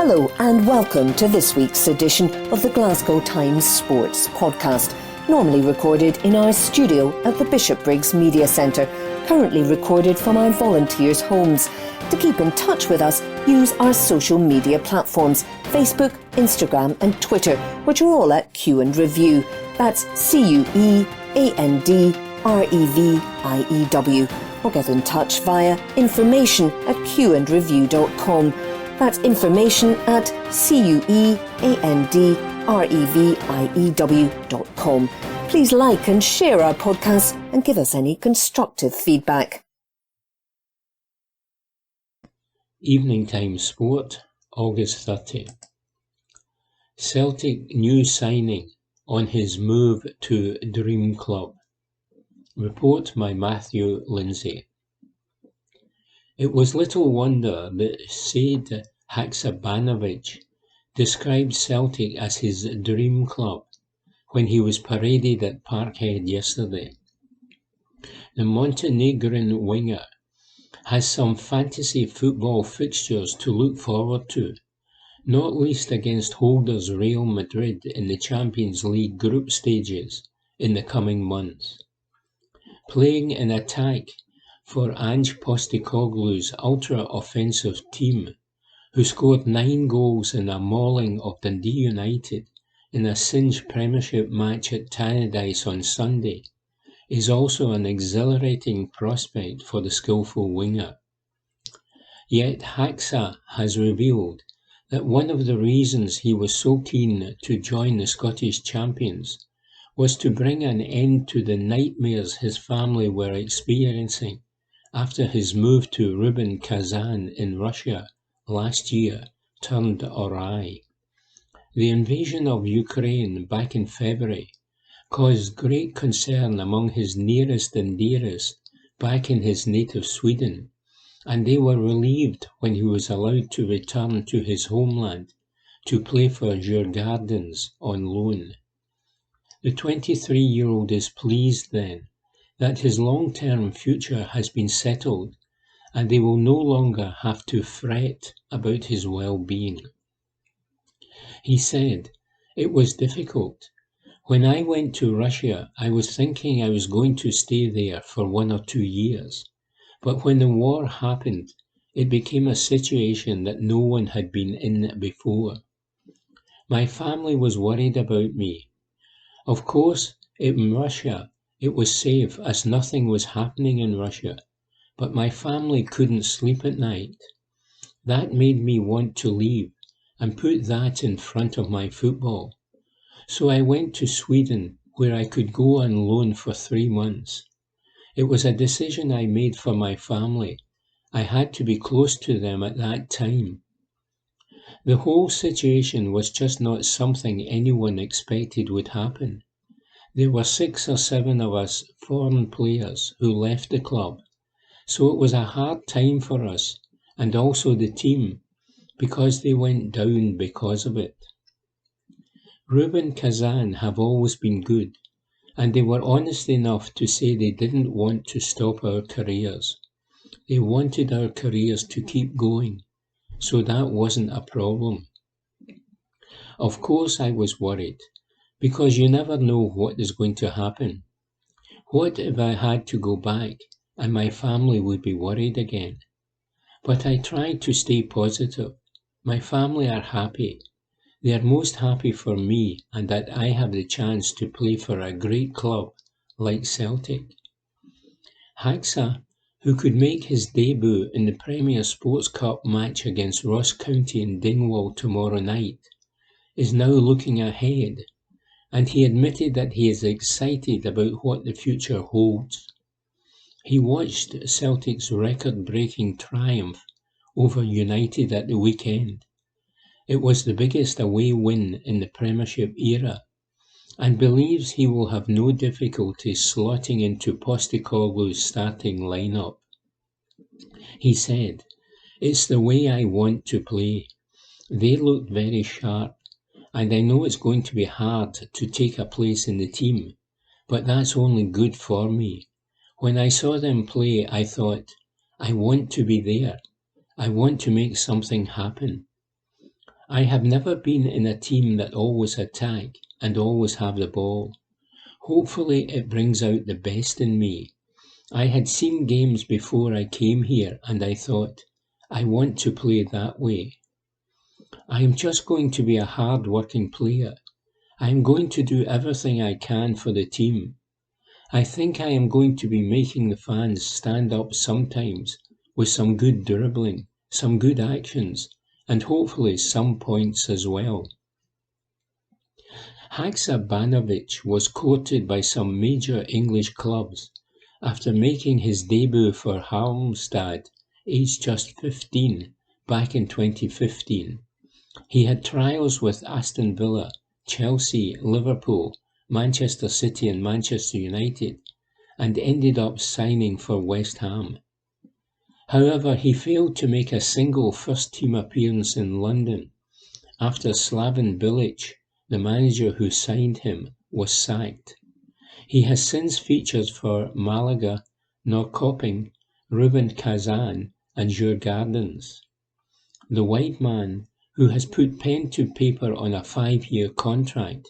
Hello and welcome to this week's edition of the Glasgow Times Sports podcast, normally recorded in our studio at the Bishopbriggs Media Centre, currently recorded from our volunteers' homes. To keep in touch with us, use our social media platforms, Facebook, Instagram and Twitter, which are all at Q and Review. That's CUEANDREVIEW. Or get in touch via information@qandreview.com. That's information@CUEANDREVIEW.com. Please like and share our podcasts and give us any constructive feedback. Evening Times Sport, August 30. Celtic new signing on his move to Dream Club. Report by Matthew Lindsay. It was little wonder that Said Haksabanovic described Celtic as his dream club when he was paraded at Parkhead yesterday. The Montenegrin winger has some fantasy football fixtures to look forward to, not least against holders Real Madrid in the Champions League group stages in the coming months. Playing in attack for Ange Postecoglou's ultra-offensive team, who scored 9 goals in a mauling of Dundee United in a cinch Premiership match at Tannadice on Sunday, is also an exhilarating prospect for the skillful winger. Yet Haxa has revealed that one of the reasons he was so keen to join the Scottish champions was to bring an end to the nightmares his family were experiencing after his move to Rubin Kazan in Russia last year turned awry. The invasion of Ukraine back in February caused great concern among his nearest and dearest back in his native Sweden, and they were relieved when he was allowed to return to his homeland to play for Djurgårdens on loan. The 23-year-old is pleased then that his long-term future has been settled and they will no longer have to fret about his well-being. He said, "It was difficult. When I went to Russia, I was thinking I was going to stay there for 1 or 2 years. But when the war happened, it became a situation that no one had been in before. My family was worried about me. Of course, in Russia, it was safe as nothing was happening in Russia, but my family couldn't sleep at night. That made me want to leave and put that in front of my football. So I went to Sweden, where I could go on loan for 3 months. It was a decision I made for my family. I had to be close to them at that time. The whole situation was just not something anyone expected would happen. There were 6 or 7 of us foreign players who left the club, so it was a hard time for us and also the team because they went down because of it. Rubin Kazan have always been good, and they were honest enough to say they didn't want to stop our careers. They wanted our careers to keep going, so that wasn't a problem. Of course I was worried, because you never know what is going to happen. What if I had to go back and my family would be worried again? But I tried to stay positive. My family are happy. They are most happy for me and that I have the chance to play for a great club like Celtic. Haxa, who could make his debut in the Premier Sports Cup match against Ross County in Dingwall tomorrow night, is now looking ahead, and he admitted that he is excited about what the future holds. He watched Celtic's record-breaking triumph over United at the weekend. It was the biggest away win in the Premiership era, and believes he will have no difficulty slotting into Postecoglou's starting lineup. He said, "It's the way I want to play. They looked very sharp, and I know it's going to be hard to take a place in the team, but that's only good for me. When I saw them play, I thought, I want to be there. I want to make something happen." I have never been in a team that always attack and always have the ball. Hopefully it brings out the best in me. I had seen games before I came here and I thought, I want to play that way. I am just going to be a hard-working player. I am going to do everything I can for the team. I think I am going to be making the fans stand up sometimes with some good dribbling, some good actions, and hopefully some points as well. Haksabanovic was courted by some major English clubs after making his debut for Halmstad, aged just 15, back in 2015. He had trials with Aston Villa, Chelsea, Liverpool, Manchester City and Manchester United, and ended up signing for West Ham. However, he failed to make a single first-team appearance in London after Slaven Bilic, the manager who signed him, was sacked. He has since featured for Malaga, Norrköping, Rubin Kazan and Djurgårdens. The white man, who has put pen to paper on a 5-year contract,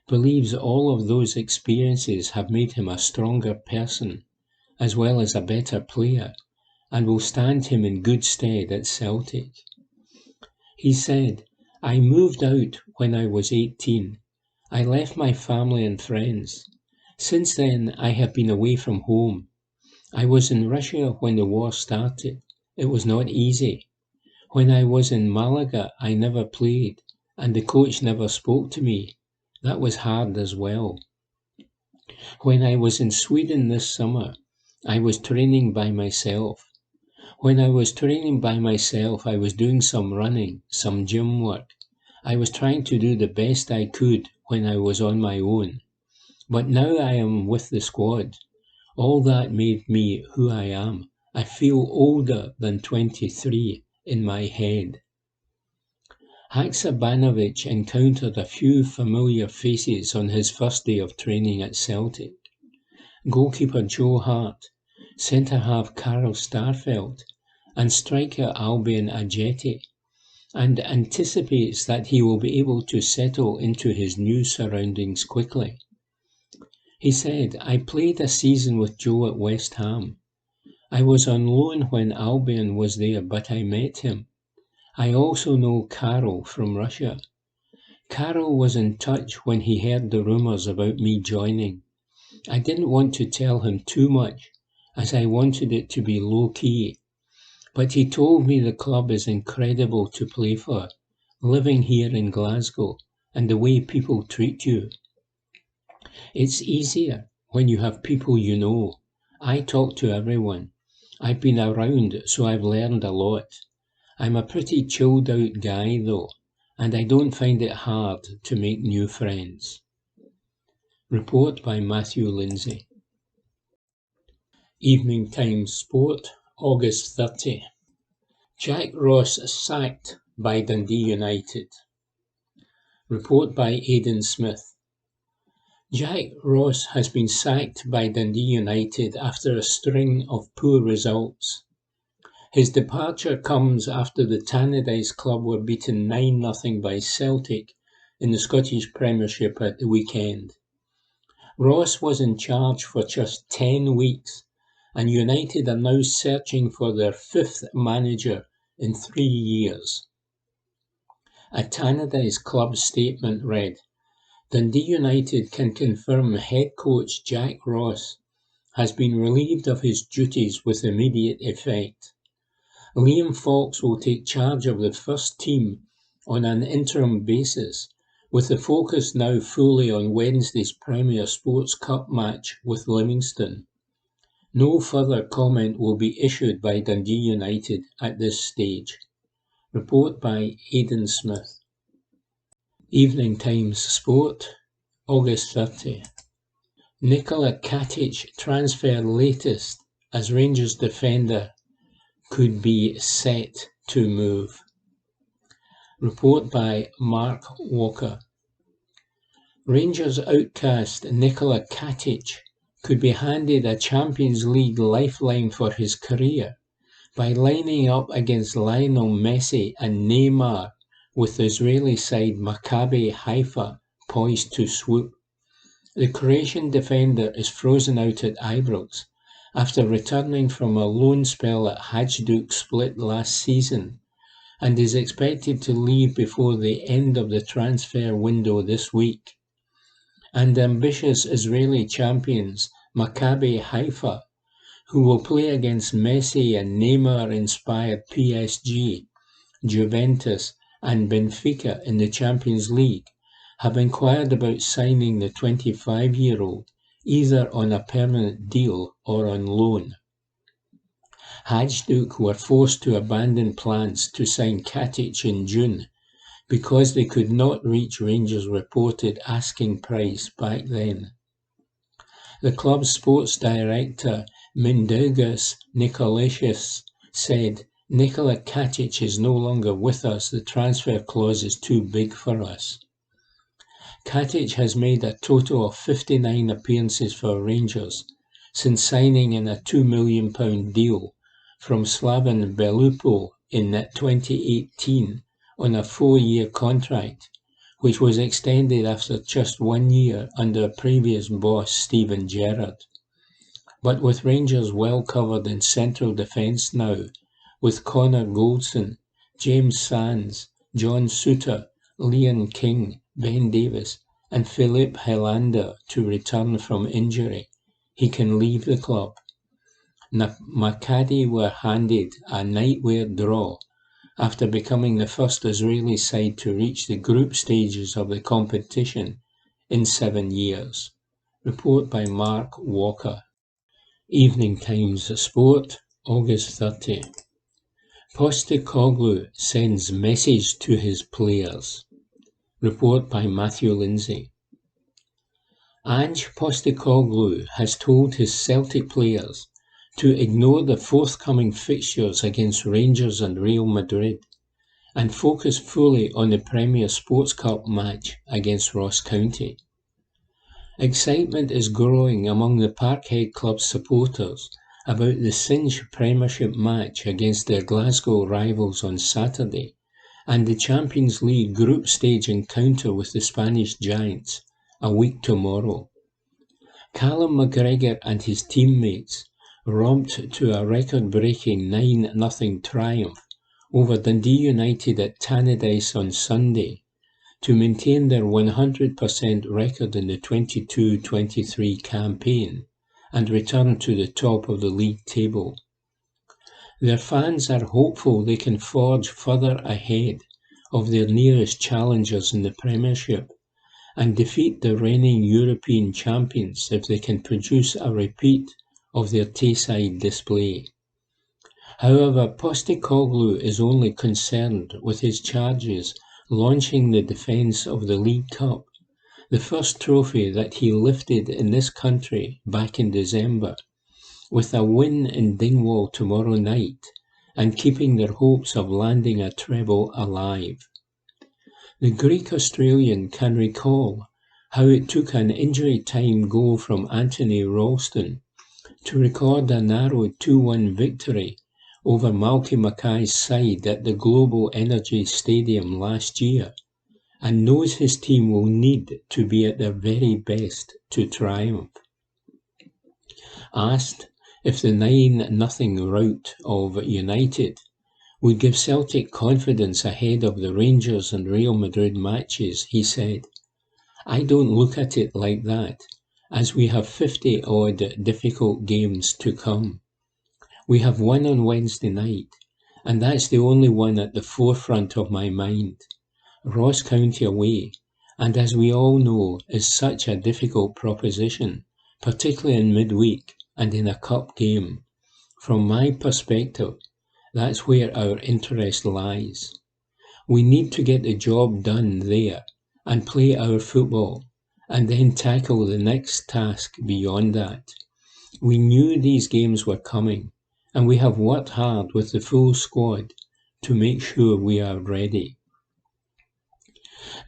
believes all of those experiences have made him a stronger person, as well as a better player, and will stand him in good stead at Celtic. He said, I moved out when I was 18. I left my family and friends. Since then, I have been away from home. I was in Russia when the war started. It was not easy. When I was in Malaga, I never played, and the coach never spoke to me. That was hard as well. When I was in Sweden this summer, I was training by myself. When I was training by myself, I was doing some running, some gym work. I was trying to do the best I could when I was on my own. But now I am with the squad. All that made me who I am. I feel older than 23 in my head. Haksabanovic encountered a few familiar faces on his first day of training at Celtic. Goalkeeper Joe Hart, centre-half Karl Starfelt, and striker Albion Ajeti, and anticipates that he will be able to settle into his new surroundings quickly. He said, I played a season with Joe at West Ham. I was on loan when Albion was there, but I met him. I also know Karol from Russia. Karol was in touch when he heard the rumours about me joining. I didn't want to tell him too much, as I wanted it to be low-key. But he told me the club is incredible to play for, living here in Glasgow, and the way people treat you. It's easier when you have people you know. I talk to everyone. I've been around, so I've learned a lot. I'm a pretty chilled out guy though, and I don't find it hard to make new friends. Report by Matthew Lindsay. Evening Times Sport, August 30. Jack Ross sacked by Dundee United. Report by Aidan Smith. Jack Ross has been sacked by Dundee United after a string of poor results. His departure comes after the Tannadice club were beaten 9-0 by Celtic in the Scottish Premiership at the weekend. Ross was in charge for just 10 weeks, and United are now searching for their 5th manager in 3 years. A Tannadice club statement read, Dundee United can confirm head coach Jack Ross has been relieved of his duties with immediate effect. Liam Fox will take charge of the first team on an interim basis, with the focus now fully on Wednesday's Premier Sports Cup match with Livingston. No further comment will be issued by Dundee United at this stage. Report by Aidan Smith. Evening Times Sport, August 30. Nikola Katic transfer latest as Rangers defender could be set to move. Report by Mark Walker. Rangers outcast Nikola Katic could be handed a Champions League lifeline for his career by lining up against Lionel Messi and Neymar with Israeli side Maccabi Haifa poised to swoop. The Croatian defender is frozen out at Ibrox after returning from a loan spell at Hajduk Split last season, and is expected to leave before the end of the transfer window this week. And ambitious Israeli champions Maccabi Haifa, who will play against Messi and Neymar-inspired PSG, Juventus and Benfica in the Champions League, have inquired about signing the 25-year-old either on a permanent deal or on loan. Hajduk were forced to abandon plans to sign Katic in June because they could not reach Rangers' reported asking price back then. The club's sports director Mindaugas Nikolaitis said, "Nikola Katic is no longer with us. The transfer clause is too big for us." Katic has made a total of 59 appearances for Rangers since signing in a £2 million deal from Slaven Belupo in 2018 on a 4-year contract, which was extended after just 1 year under previous boss Steven Gerrard. But with Rangers well covered in central defence now, with Connor Goldson, James Sands, John Souttar, Liam King, Ben Davis and Philippe Helander to return from injury, he can leave the club. Maccabi were handed a nightmare draw after becoming the first Israeli side to reach the group stages of the competition in 7 years. Report by Mark Walker. Evening Times Sport, August 30. Postecoglou sends message to his players. Report by Matthew Lindsay. Ange Postecoglou has told his Celtic players to ignore the forthcoming fixtures against Rangers and Real Madrid and focus fully on the Premier Sports Cup match against Ross County. Excitement is growing among the Parkhead Club supporters about the cinch Premiership match against their Glasgow rivals on Saturday and the Champions League group stage encounter with the Spanish Giants a week tomorrow. Callum McGregor and his teammates romped to a record-breaking 9-0 triumph over Dundee United at Tannadice on Sunday to maintain their 100% record in the 22-23 campaign and return to the top of the league table. Their fans are hopeful they can forge further ahead of their nearest challengers in the Premiership and defeat the reigning European champions if they can produce a repeat of their Tayside display. However, Postecoglou is only concerned with his charges launching the defence of the League Cup, the first trophy that he lifted in this country back in December, with a win in Dingwall tomorrow night and keeping their hopes of landing a treble alive. The Greek-Australian can recall how it took an injury-time goal from Anthony Ralston to record a narrow 2-1 victory over Malky Mackay's side at the Global Energy Stadium last year, and knows his team will need to be at their very best to triumph. Asked if the 9-0 rout of United would give Celtic confidence ahead of the Rangers and Real Madrid matches, he said, "I don't look at it like that, as we have 50-odd difficult games to come. We have one on Wednesday night, and that's the only one at the forefront of my mind. Ross County away, and as we all know, is such a difficult proposition, particularly in midweek and in a cup game. From my perspective, that's where our interest lies. We need to get the job done there and play our football, and then tackle the next task beyond that. We knew these games were coming, and we have worked hard with the full squad to make sure we are ready."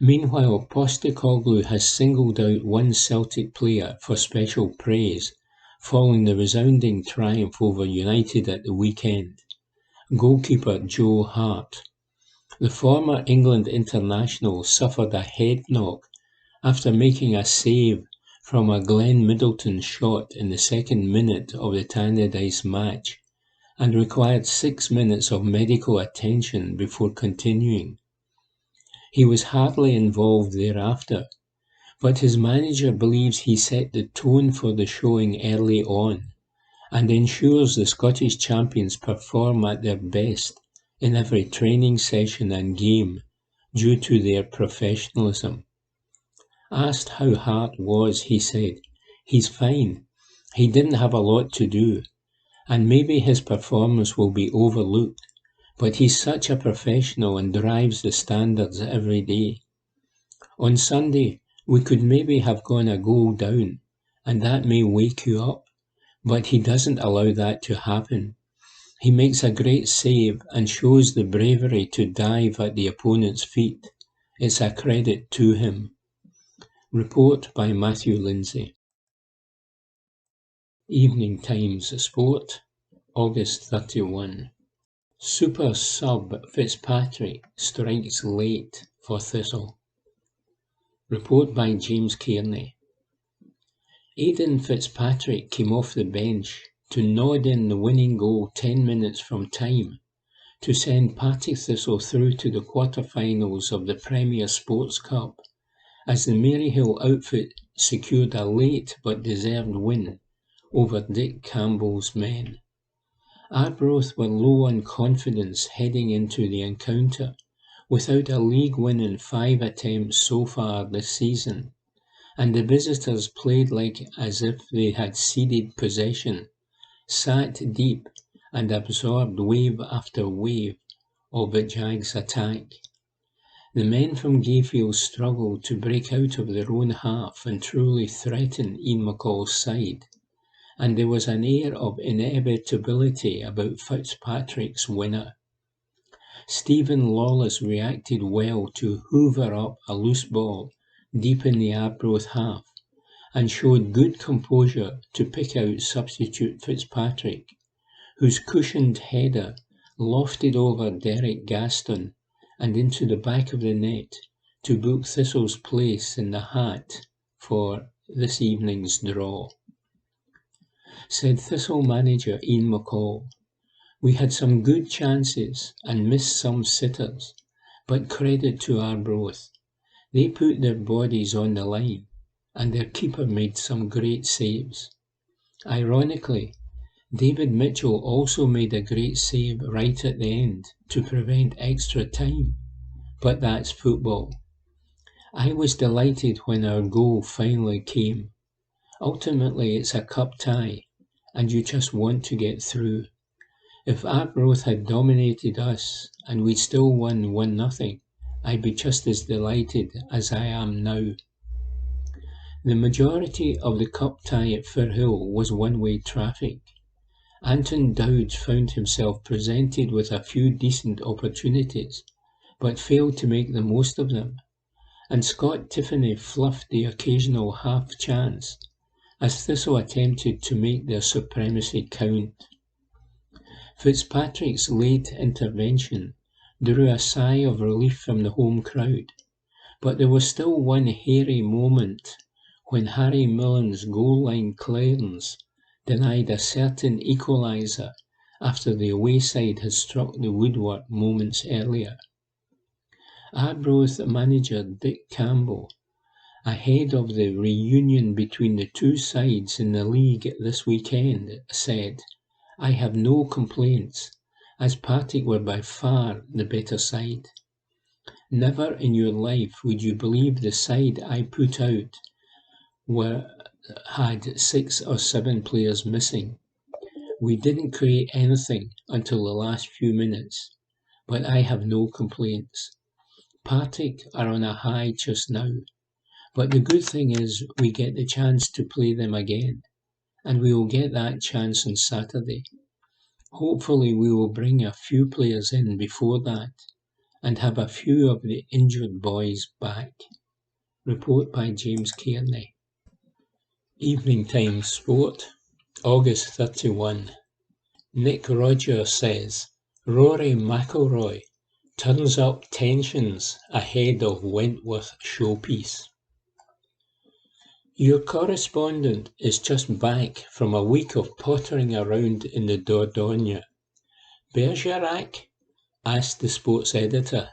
Meanwhile, Postecoglou has singled out one Celtic player for special praise following the resounding triumph over United at the weekend: goalkeeper Joe Hart. The former England international suffered a head knock after making a save from a Glenn Middleton shot in the second minute of the Tannadice match and required 6 minutes of medical attention before continuing. He was hardly involved thereafter, but his manager believes he set the tone for the showing early on and ensures the Scottish champions perform at their best in every training session and game due to their professionalism. Asked how Hart was, he said, "He's fine. He didn't have a lot to do, and maybe his performance will be overlooked, but he's such a professional and drives the standards every day. On Sunday, we could maybe have gone a goal down, and that may wake you up, but he doesn't allow that to happen. He makes a great save and shows the bravery to dive at the opponent's feet. It's a credit to him." Report by Matthew Lindsay. Evening Times Sport, August 31. Super sub Fitzpatrick strikes late for Thistle. Report by James Kearney. Aidan Fitzpatrick came off the bench to nod in the winning goal 10 minutes from time to send Partick Thistle through to the quarter-finals of the Premier Sports Cup, as the Maryhill outfit secured a late but deserved win over Dick Campbell's men. Arbroath were low on confidence heading into the encounter, without a league win in 5 attempts so far this season, and the visitors played like as if they had ceded possession, sat deep and absorbed wave after wave of the Jags' attack. The men from Gayfield struggled to break out of their own half and truly threaten Ian McCall's side, and there was an air of inevitability about Fitzpatrick's winner. Stephen Lawless reacted well to hoover up a loose ball deep in the Arbroath half, and showed good composure to pick out substitute Fitzpatrick, whose cushioned header lofted over Derek Gaston and into the back of the net to book Thistle's place in the hat for this evening's draw. Said Thistle manager Ian McCall, "We had some good chances and missed some sitters, but credit to Arbroath. They put their bodies on the line, and their keeper made some great saves. Ironically, David Mitchell also made a great save right at the end to prevent extra time, but that's football. I was delighted when our goal finally came. Ultimately, it's a cup tie, and you just want to get through. If Arbroath had dominated us and we still won 1-0, I'd be just as delighted as I am now." The majority of the cup tie at Firhill was one-way traffic. Anton Dowd found himself presented with a few decent opportunities, but failed to make the most of them, and Scott Tiffany fluffed the occasional half-chance, as Thistle attempted to make their supremacy count. Fitzpatrick's late intervention drew a sigh of relief from the home crowd, but there was still one hairy moment when Harry Millen's goal-line clearance denied a certain equaliser after the away side had struck the woodwork moments earlier. Arbroath manager Dick Campbell, ahead of the reunion between the two sides in the league this weekend, said, "I have no complaints, as Partick were by far the better side. Never in your life would you believe the side I put out had 6 or 7 players missing. We didn't create anything until the last few minutes, but I have no complaints. Partick are on a high just now, but the good thing is we get the chance to play them again, and we will get that chance on Saturday. Hopefully we will bring a few players in before that, and have a few of the injured boys back." Report by James Kearney. Evening Times Sport, August 31. Nick Rogers says, "Rory McIlroy turns up tensions ahead of Wentworth showpiece. Your correspondent is just back from a week of pottering around in the Dordogne. Bergerac? Asked the sports editor.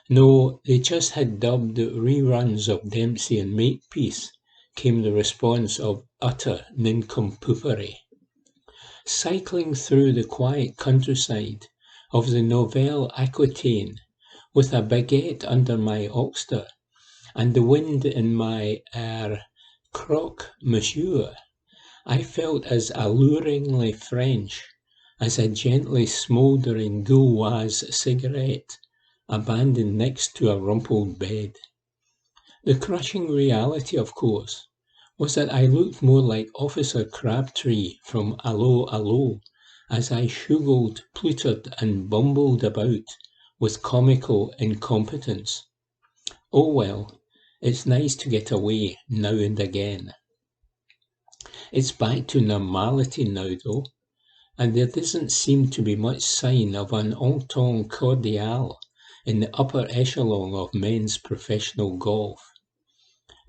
No, they just had dubbed reruns of Dempsey and Makepeace, came the response of utter nincompoopery. Cycling through the quiet countryside of the Nouvelle Aquitaine, with a baguette under my oxter, and the wind in my croque-monsieur, I felt as alluringly French as a gently smouldering Gauloise cigarette abandoned next to a rumpled bed. The crushing reality, of course, was that I looked more like Officer Crabtree from Allo Allo as I shuggled, pluttered and bumbled about with comical incompetence. Oh well, it's nice to get away now and again. It's back to normality now though, and there doesn't seem to be much sign of an entente cordiale in the upper echelon of men's professional golf.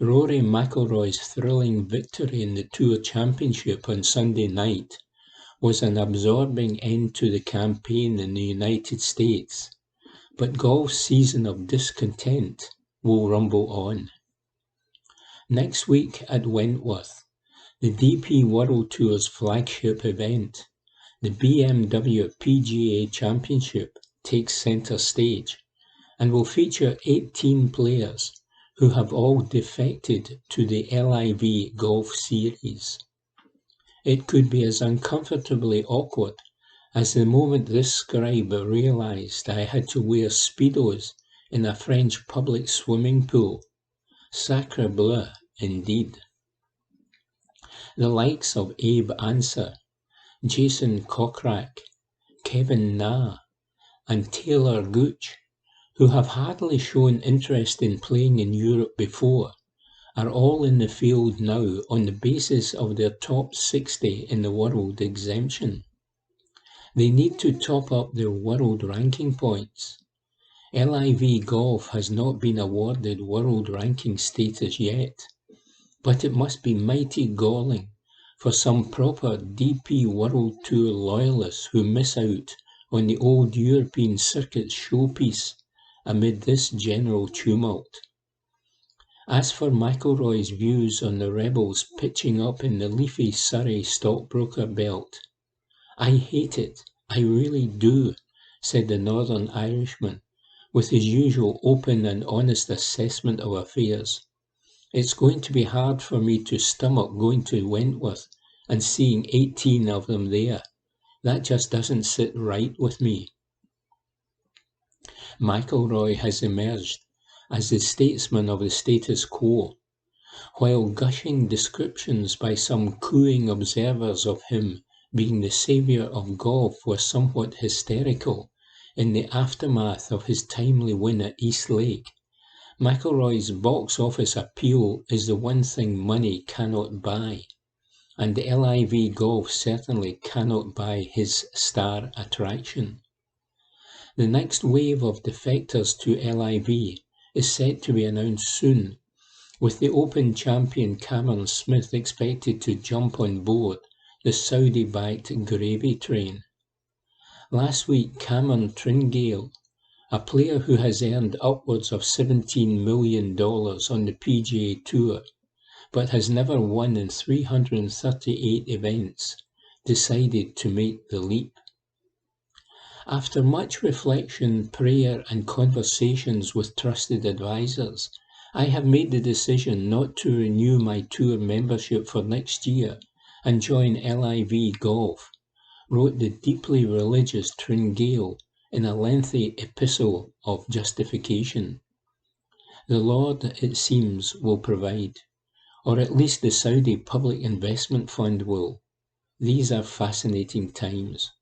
Rory McIlroy's thrilling victory in the Tour Championship on Sunday night was an absorbing end to the campaign in the United States, but golf's season of discontent will rumble on. Next week at Wentworth, the DP World Tour's flagship event, the BMW PGA Championship, takes centre stage and will feature 18 players who have all defected to the LIV Golf Series. It could be as uncomfortably awkward as the moment this scribe realised I had to wear Speedos in a French public swimming pool. Sacre bleu, indeed. The likes of Abe Anser, Jason Kokrak, Kevin Na, and Taylor Gooch, who have hardly shown interest in playing in Europe before, are all in the field now on the basis of their top 60 in the world exemption. They need to top up their world ranking points. LIV Golf has not been awarded world ranking status yet, but it must be mighty galling for some proper DP World Tour loyalists who miss out on the old European circuit showpiece amid this general tumult. As for McIlroy's views on the rebels pitching up in the leafy Surrey stockbroker belt, I hate it, I really do, said the Northern Irishman, with his usual open and honest assessment of affairs. It's going to be hard for me to stomach going to Wentworth and seeing 18 of them there. That just doesn't sit right with me. McIlroy has emerged as the statesman of the status quo, while gushing descriptions by some cooing observers of him being the saviour of golf were somewhat hysterical in the aftermath of his timely win at East Lake. McIlroy's box office appeal is the one thing money cannot buy, and LIV Golf certainly cannot buy his star attraction. The next wave of defectors to LIV is set to be announced soon, with the Open champion Cameron Smith expected to jump on board the Saudi-backed gravy train. Last week, Cameron Tringale, a player who has earned upwards of $17 million on the PGA Tour, but has never won in 338 events, decided to make the leap. After much reflection, prayer and conversations with trusted advisors, I have made the decision not to renew my tour membership for next year and join LIV Golf, wrote the deeply religious Tringale in a lengthy epistle of justification. The Lord, it seems, will provide, or at least the Saudi Public Investment Fund will. These are fascinating times.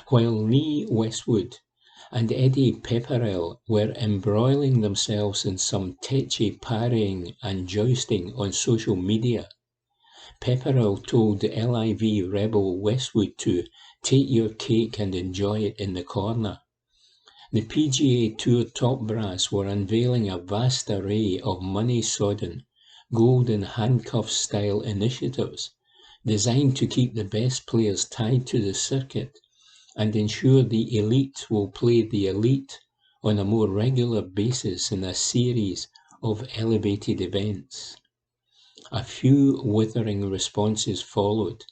While Lee Westwood and Eddie Pepperell were embroiling themselves in some tetchy parrying and jousting on social media, Pepperell told the LIV rebel Westwood to take your cake and enjoy it in the corner. The PGA Tour top brass were unveiling a vast array of money-sodden, golden handcuff-style initiatives designed to keep the best players tied to the circuit and ensure the elite will play the elite on a more regular basis in a series of elevated events. A few withering responses followed,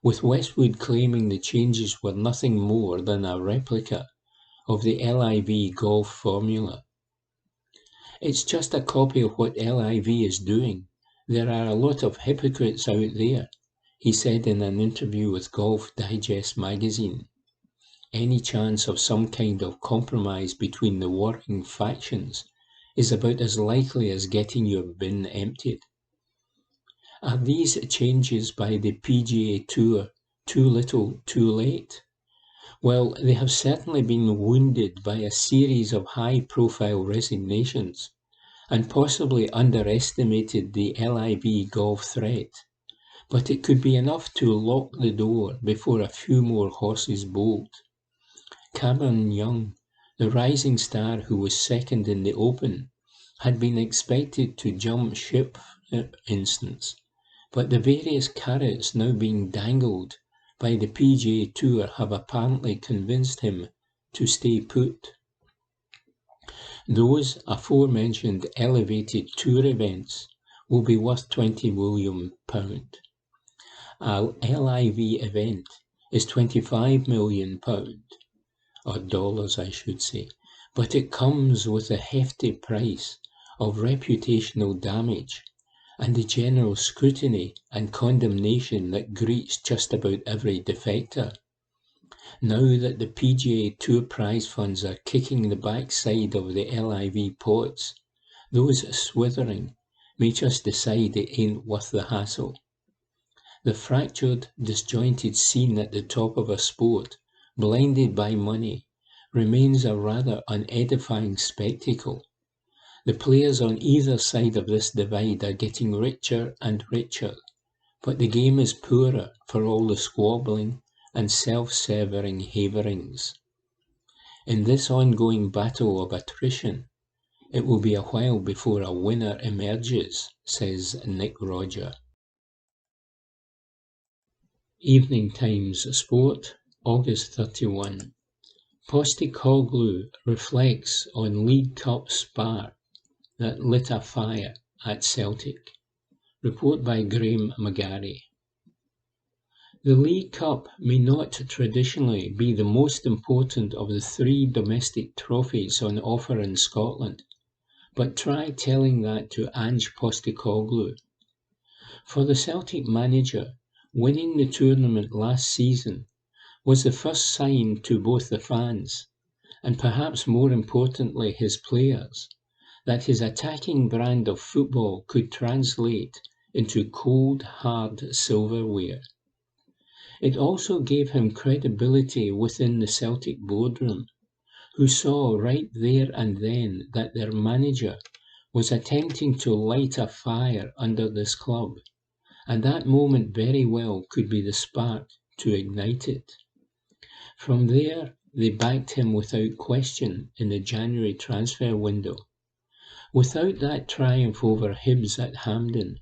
with Westwood claiming the changes were nothing more than a replica of the LIV golf formula. It's just a copy of what LIV is doing. There are a lot of hypocrites out there, he said in an interview with Golf Digest magazine. Any chance of some kind of compromise between the warring factions is about as likely as getting your bin emptied. Are these changes by the PGA Tour too little, too late? Well, they have certainly been wounded by a series of high-profile resignations and possibly underestimated the LIV golf threat, but it could be enough to lock the door before a few more horses bolt. Cameron Young, the rising star who was second in the Open, had been expected to jump ship, for instance, but the various carrots now being dangled by the PGA Tour have apparently convinced him to stay put. Those aforementioned elevated tour events will be worth £20 million. A LIV event is £25 million, or dollars I should say, but it comes with a hefty price of reputational damage and the general scrutiny and condemnation that greets just about every defector. Now that the PGA Tour prize funds are kicking the backside of the LIV pots, those swithering may just decide it ain't worth the hassle. The fractured, disjointed scene at the top of a sport, blinded by money, remains a rather unedifying spectacle. The players on either side of this divide are getting richer and richer, but the game is poorer for all the squabbling and self-severing haverings. In this ongoing battle of attrition, it will be a while before a winner emerges, says Nick Roger. Evening Times Sport, August 31. Postecoglou reflects on League Cup spark that lit a fire at Celtic. Report by Graham McGarry. The League Cup may not traditionally be the most important of the three domestic trophies on offer in Scotland, but try telling that to Ange Postecoglou. For the Celtic manager, winning the tournament last season was the first sign to both the fans, and perhaps more importantly his players, that his attacking brand of football could translate into cold, hard silverware. It also gave him credibility within the Celtic boardroom, who saw right there and then that their manager was attempting to light a fire under this club, and that moment very well could be the spark to ignite it. From there, they backed him without question in the January transfer window. Without that triumph over Hibs at Hampden,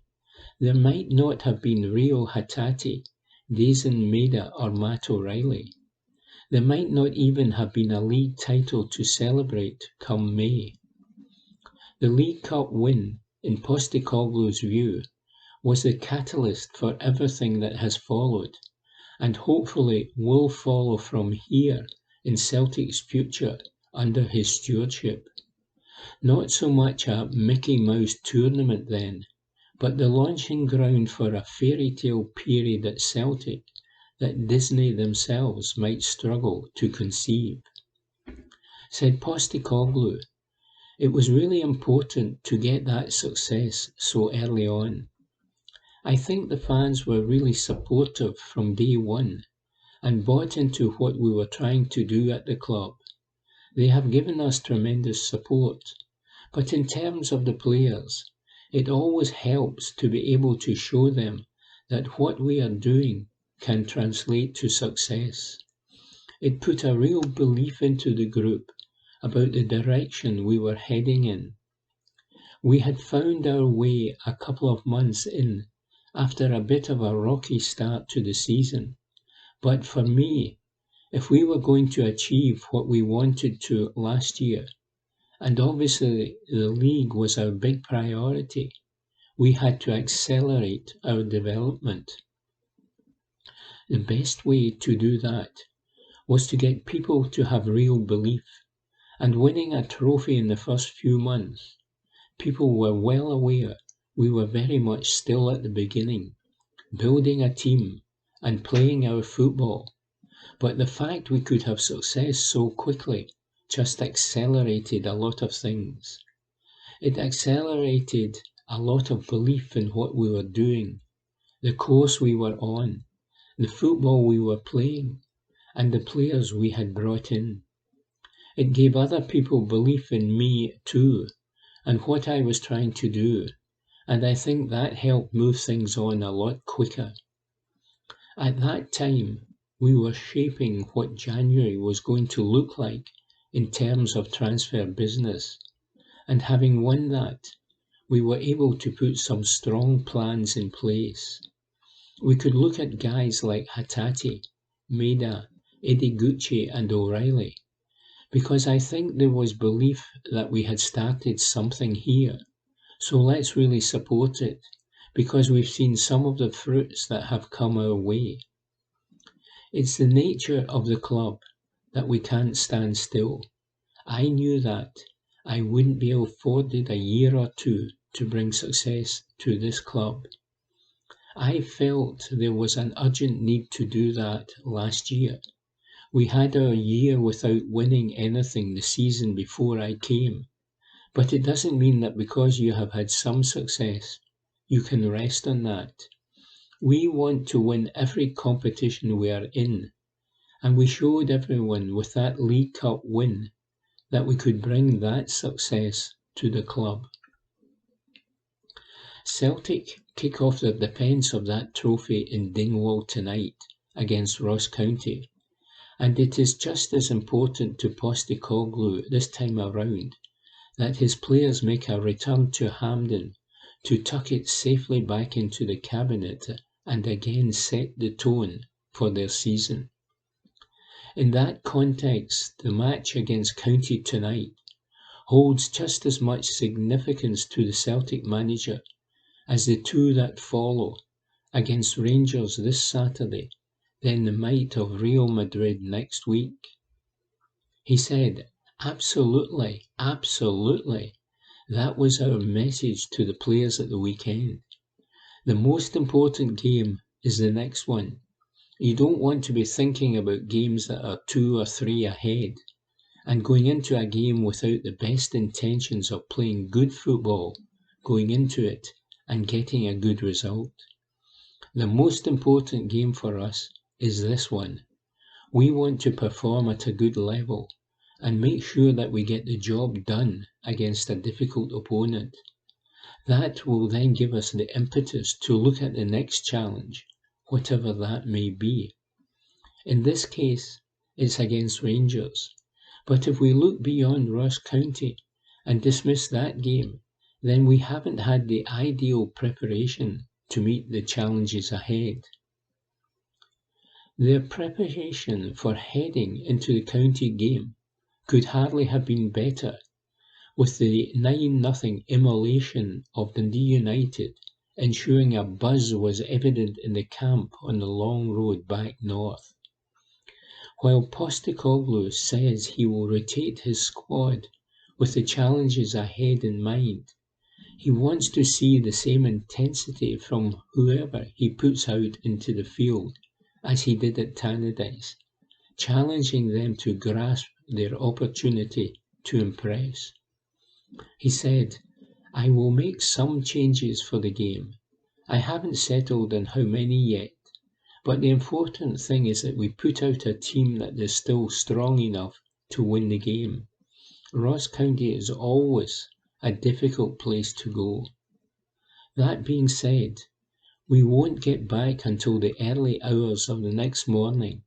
there might not have been Rio Hatate, Dazen Maeda or Matt O'Reilly. There might not even have been a league title to celebrate come May. The League Cup win, in Postecoglou's view, was the catalyst for everything that has followed, and hopefully will follow from here in Celtic's future under his stewardship. Not so much a Mickey Mouse tournament then, but the launching ground for a fairy tale period at Celtic that Disney themselves might struggle to conceive. Said Postecoglou, it was really important to get that success so early on. I think the fans were really supportive from day one and bought into what we were trying to do at the club. They have given us tremendous support, but in terms of the players, it always helps to be able to show them that what we are doing can translate to success. It put a real belief into the group, about the direction we were heading in. We had found our way a couple of months in after a bit of a rocky start to the season, but for me, if we were going to achieve what we wanted to last year, and obviously the league was our big priority, we had to accelerate our development. The best way to do that was to get people to have real belief, and winning a trophy in the first few months, people were well aware we were very much still at the beginning, building a team and playing our football. But the fact we could have success so quickly just accelerated a lot of things. It accelerated a lot of belief in what we were doing, the course we were on, the football we were playing, and the players we had brought in. It gave other people belief in me too, and what I was trying to do, and I think that helped move things on a lot quicker. At that time, we were shaping what January was going to look like in terms of transfer business, and having won that, we were able to put some strong plans in place. We could look at guys like Hatate, Maida, Ediguchi and O'Reilly, because I think there was belief that we had started something here. So let's really support it, because we've seen some of the fruits that have come our way. It's the nature of the club that we can't stand still. I knew that I wouldn't be afforded a year or two to bring success to this club. I felt there was an urgent need to do that last year. We had our year without winning anything the season before I came, but it doesn't mean that because you have had some success, you can rest on that. We want to win every competition we are in, and we showed everyone with that League Cup win that we could bring that success to the club. Celtic kick off their defence of that trophy in Dingwall tonight against Ross County, and it is just as important to Postecoglou this time around that his players make a return to Hampden to tuck it safely back into the cabinet and again set the tone for their season. In that context, the match against County tonight holds just as much significance to the Celtic manager as the two that follow against Rangers this Saturday, then the might of Real Madrid next week. He said, absolutely, absolutely. That was our message to the players at the weekend. The most important game is the next one. You don't want to be thinking about games that are 2 or 3 ahead and going into a game without the best intentions of playing good football, going into it and getting a good result. The most important game for us is this one. We want to perform at a good level and make sure that we get the job done against a difficult opponent. That will then give us the impetus to look at the next challenge, whatever that may be. In this case, it's against Rangers. But if we look beyond Ross County and dismiss that game, then we haven't had the ideal preparation to meet the challenges ahead. Their preparation for heading into the County game could hardly have been better, with the 9-0 immolation of Dundee United ensuring a buzz was evident in the camp on the long road back north. While Postecoglou says he will rotate his squad with the challenges ahead in mind, he wants to see the same intensity from whoever he puts out into the field as he did at Tannadice, challenging them to grasp their opportunity to impress. He said, I will make some changes for the game. I haven't settled on how many yet, but the important thing is that we put out a team that is still strong enough to win the game. Ross County is always a difficult place to go. That being said, we won't get back until the early hours of the next morning,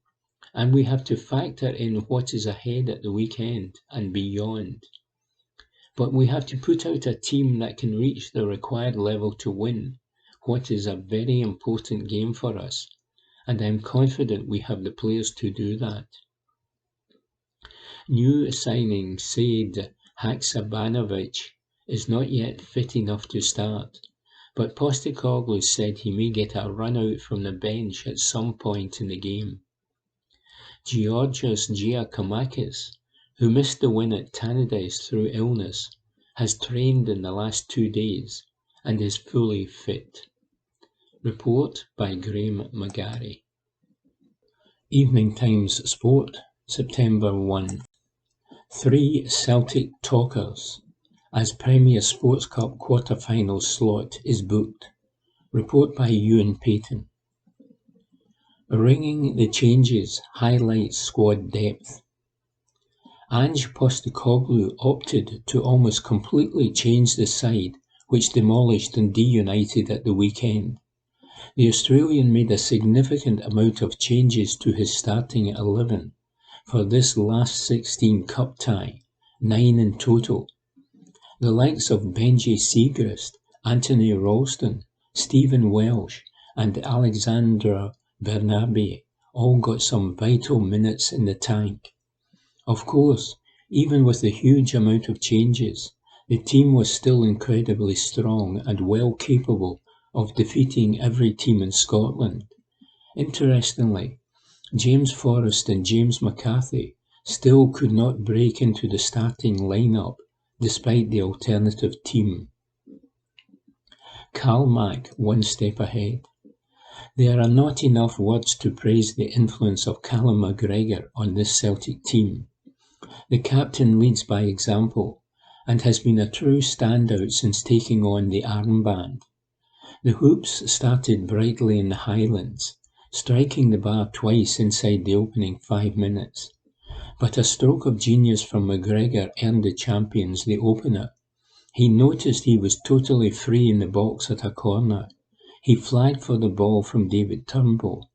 and we have to factor in what is ahead at the weekend and beyond. But we have to put out a team that can reach the required level to win what is a very important game for us, and I'm confident we have the players to do that. New signing Said Haksabanovic is not yet fit enough to start, but Postecoglou said he may get a run out from the bench at some point in the game. Georgios Giacomakis, who missed the win at Tannadice through illness, has trained in the last 2 days and is fully fit. Report by Graham McGarry. Evening Times Sport, September 1. 3 Celtic talkers as Premier Sports Cup quarter-final slot is booked. Report by Ewan Payton. Ringing the changes highlights squad depth. Ange Postecoglou opted to almost completely change the side which demolished Dundee United at the weekend. The Australian made a significant amount of changes to his starting 11 for this last 16 cup tie, 9 in total. The likes of Benji Siegrist, Anthony Ralston, Stephen Welsh and Alexandra Bernabe all got some vital minutes in the tank. Of course, even with the huge amount of changes, the team was still incredibly strong and well capable of defeating every team in Scotland. Interestingly, James Forrest and James McCarthy still could not break into the starting lineup despite the alternative team. Calmac one step ahead. There are not enough words to praise the influence of Callum McGregor on this Celtic team. The captain leads by example and has been a true standout since taking on the armband. The Hoops started brightly in the Highlands, striking the bar twice inside the opening 5 minutes. But a stroke of genius from McGregor earned the champions the opener. He noticed he was totally free in the box at a corner. He flagged for the ball from David Turnbull,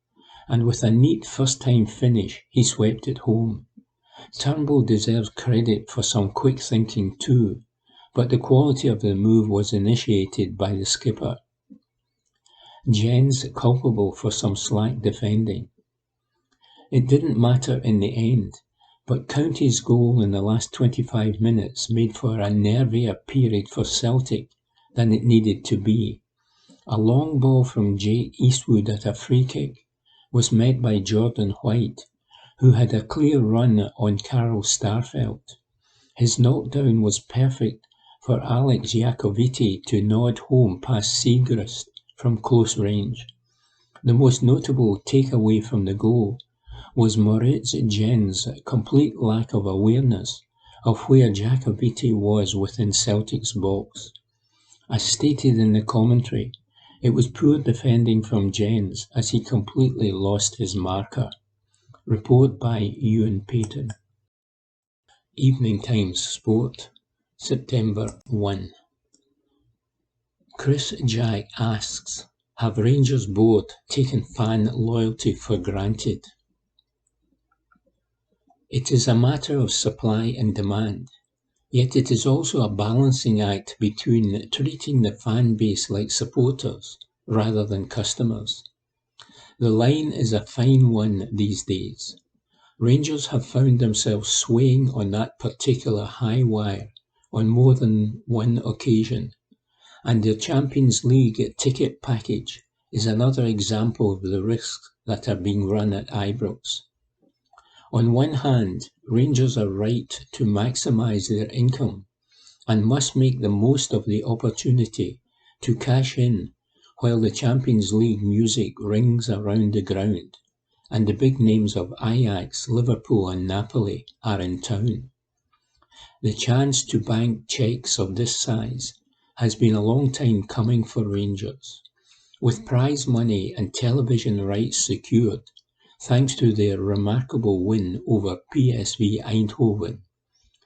and with a neat first-time finish, he swept it home. Turnbull deserves credit for some quick thinking too, but the quality of the move was initiated by the skipper. Jens culpable for some slack defending. It didn't matter in the end, but County's goal in the last 25 minutes made for a nervier period for Celtic than it needed to be. A long ball from Jake Eastwood at a free kick was met by Jordan White, who had a clear run on Karel Starfelt. His knockdown was perfect for Alex Iacovitti to nod home past Siegrist from close range. The most notable takeaway from the goal was Moritz Jens' complete lack of awareness of where Iacovitti was within Celtic's box. As stated in the commentary, it was poor defending from Jens as he completely lost his marker. Report by Ewan Payton. Evening Times Sport, September 1. Chris Jack asks, have Rangers board taken fan loyalty for granted? It is a matter of supply and demand, yet it is also a balancing act between treating the fan base like supporters rather than customers. The line is a fine one these days. Rangers have found themselves swaying on that particular high wire on more than one occasion, and their Champions League ticket package is another example of the risks that are being run at Ibrox. On one hand, Rangers are right to maximise their income and must make the most of the opportunity to cash in while the Champions League music rings around the ground and the big names of Ajax, Liverpool and Napoli are in town. The chance to bank cheques of this size has been a long time coming for Rangers. With prize money and television rights secured, thanks to their remarkable win over PSV Eindhoven,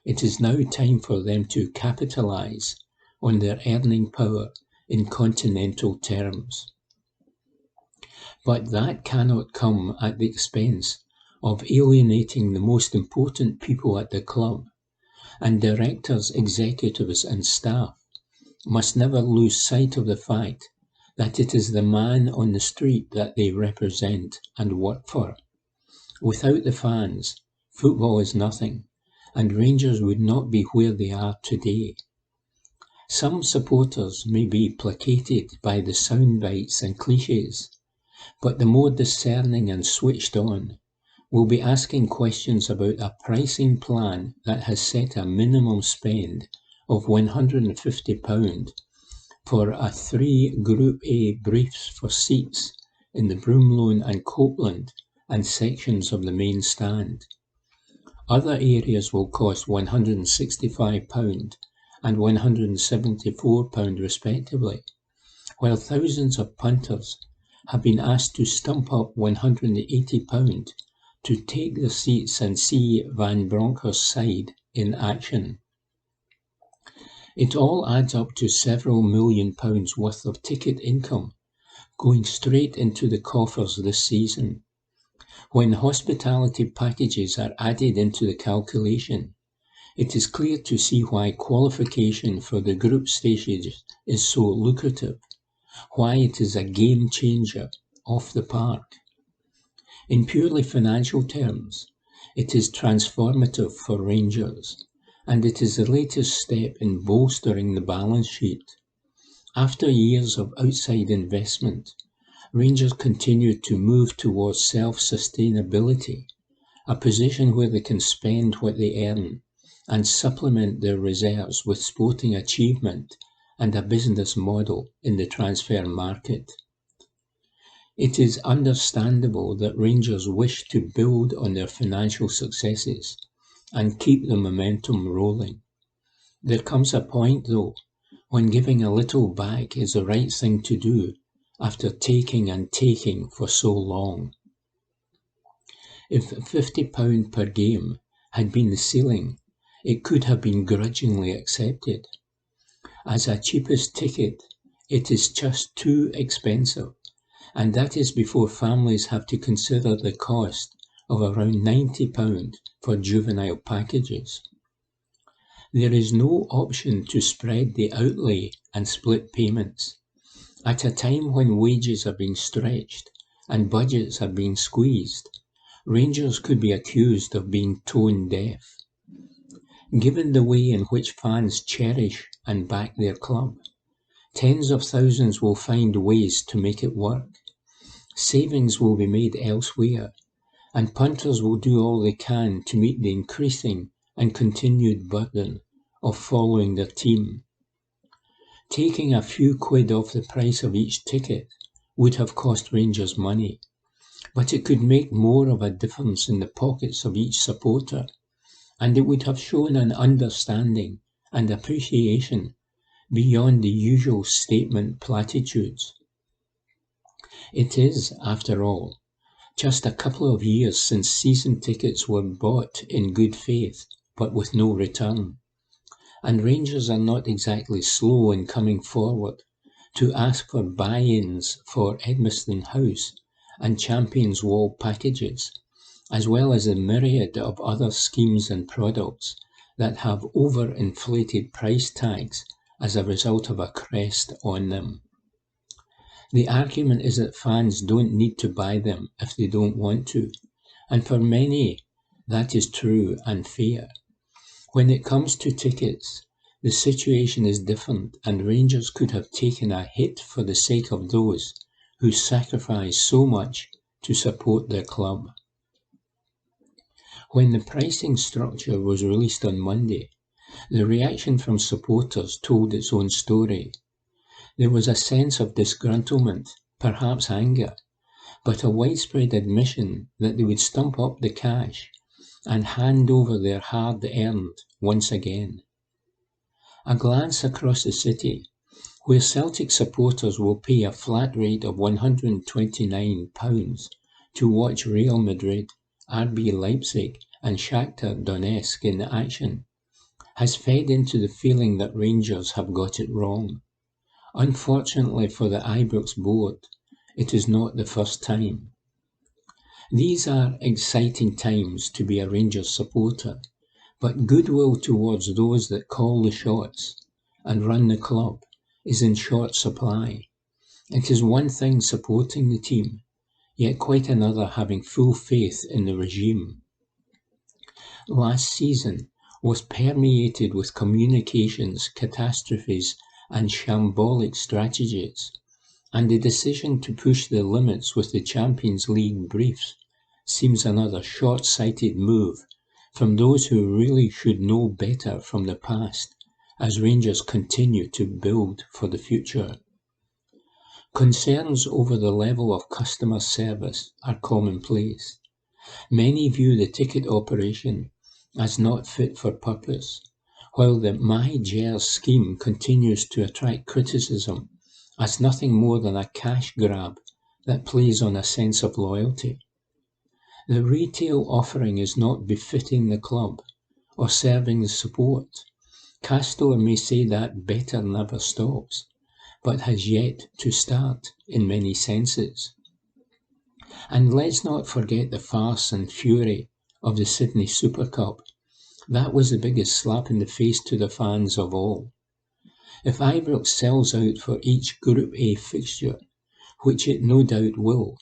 it is now time for them to capitalise on their earning power in continental terms. But that cannot come at the expense of alienating the most important people at the club, and directors, executives and staff must never lose sight of the fact that it is the man on the street that they represent and work for. Without the fans, football is nothing, and Rangers would not be where they are today. Some supporters may be placated by the sound bites and cliches, but the more discerning and switched on will be asking questions about a pricing plan that has set a minimum spend of £150 for a 3 Group A briefs for seats in the Broomloan and Copeland and sections of the main stand. Other areas will cost £165 and £174 respectively, while thousands of punters have been asked to stump up £180 to take the seats and see Van Bronckhorst's side in action. It all adds up to several £1,000,000 worth of ticket income going straight into the coffers this season. When hospitality packages are added into the calculation, it is clear to see why qualification for the group stages is so lucrative, why it is a game changer off the park. In purely financial terms, it is transformative for Rangers, and it is the latest step in bolstering the balance sheet. After years of outside investment, Rangers continue to move towards self-sustainability, a position where they can spend what they earn and supplement their reserves with sporting achievement and a business model in the transfer market. It is understandable that Rangers wish to build on their financial successes and keep the momentum rolling. There comes a point, though, when giving a little back is the right thing to do after taking and taking for so long. If £50 per game had been the ceiling, it could have been grudgingly accepted. As a cheapest ticket, it is just too expensive, and that is before families have to consider the cost of around £90 for juvenile packages. There is no option to spread the outlay and split payments. At a time when wages are being stretched and budgets are being squeezed, Rangers could be accused of being tone deaf. Given the way in which fans cherish and back their club, tens of thousands will find ways to make it work. Savings will be made elsewhere, and punters will do all they can to meet the increasing and continued burden of following their team. Taking a few quid off the price of each ticket would have cost Rangers money, but it could make more of a difference in the pockets of each supporter, and it would have shown an understanding and appreciation beyond the usual statement platitudes. It is, after all, just a couple of years since season tickets were bought in good faith, but with no return, and Rangers are not exactly slow in coming forward to ask for buy-ins for Edmiston House and Champions Wall packages, as well as a myriad of other schemes and products that have overinflated price tags as a result of a crest on them. The argument is that fans don't need to buy them if they don't want to, and for many that is true and fair. When it comes to tickets, the situation is different, and Rangers could have taken a hit for the sake of those who sacrifice so much to support their club. When the pricing structure was released on Monday, the reaction from supporters told its own story. There was a sense of disgruntlement, perhaps anger, but a widespread admission that they would stump up the cash and hand over their hard-earned once again. A glance across the city, where Celtic supporters will pay a flat rate of £129 to watch Real Madrid, RB Leipzig and Shakhtar Donetsk in action, has fed into the feeling that Rangers have got it wrong. Unfortunately for the Ibrox board, it is not the first time. These are exciting times to be a Rangers supporter, but goodwill towards those that call the shots and run the club is in short supply. It is one thing supporting the team, yet quite another having full faith in the regime. Last season was permeated with communications, catastrophes and shambolic strategies, and the decision to push the limits with the Champions League briefs seems another short-sighted move from those who really should know better from the past as Rangers continue to build for the future. Concerns over the level of customer service are commonplace. Many view the ticket operation as not fit for purpose, while the My Jers scheme continues to attract criticism as nothing more than a cash grab that plays on a sense of loyalty. The retail offering is not befitting the club or serving the support. Castor may say that better never stops, but has yet to start in many senses. And let's not forget the farce and fury of the Sydney Super Cup. That was the biggest slap in the face to the fans of all. If Ibrox sells out for each Group A fixture, which it no doubt will,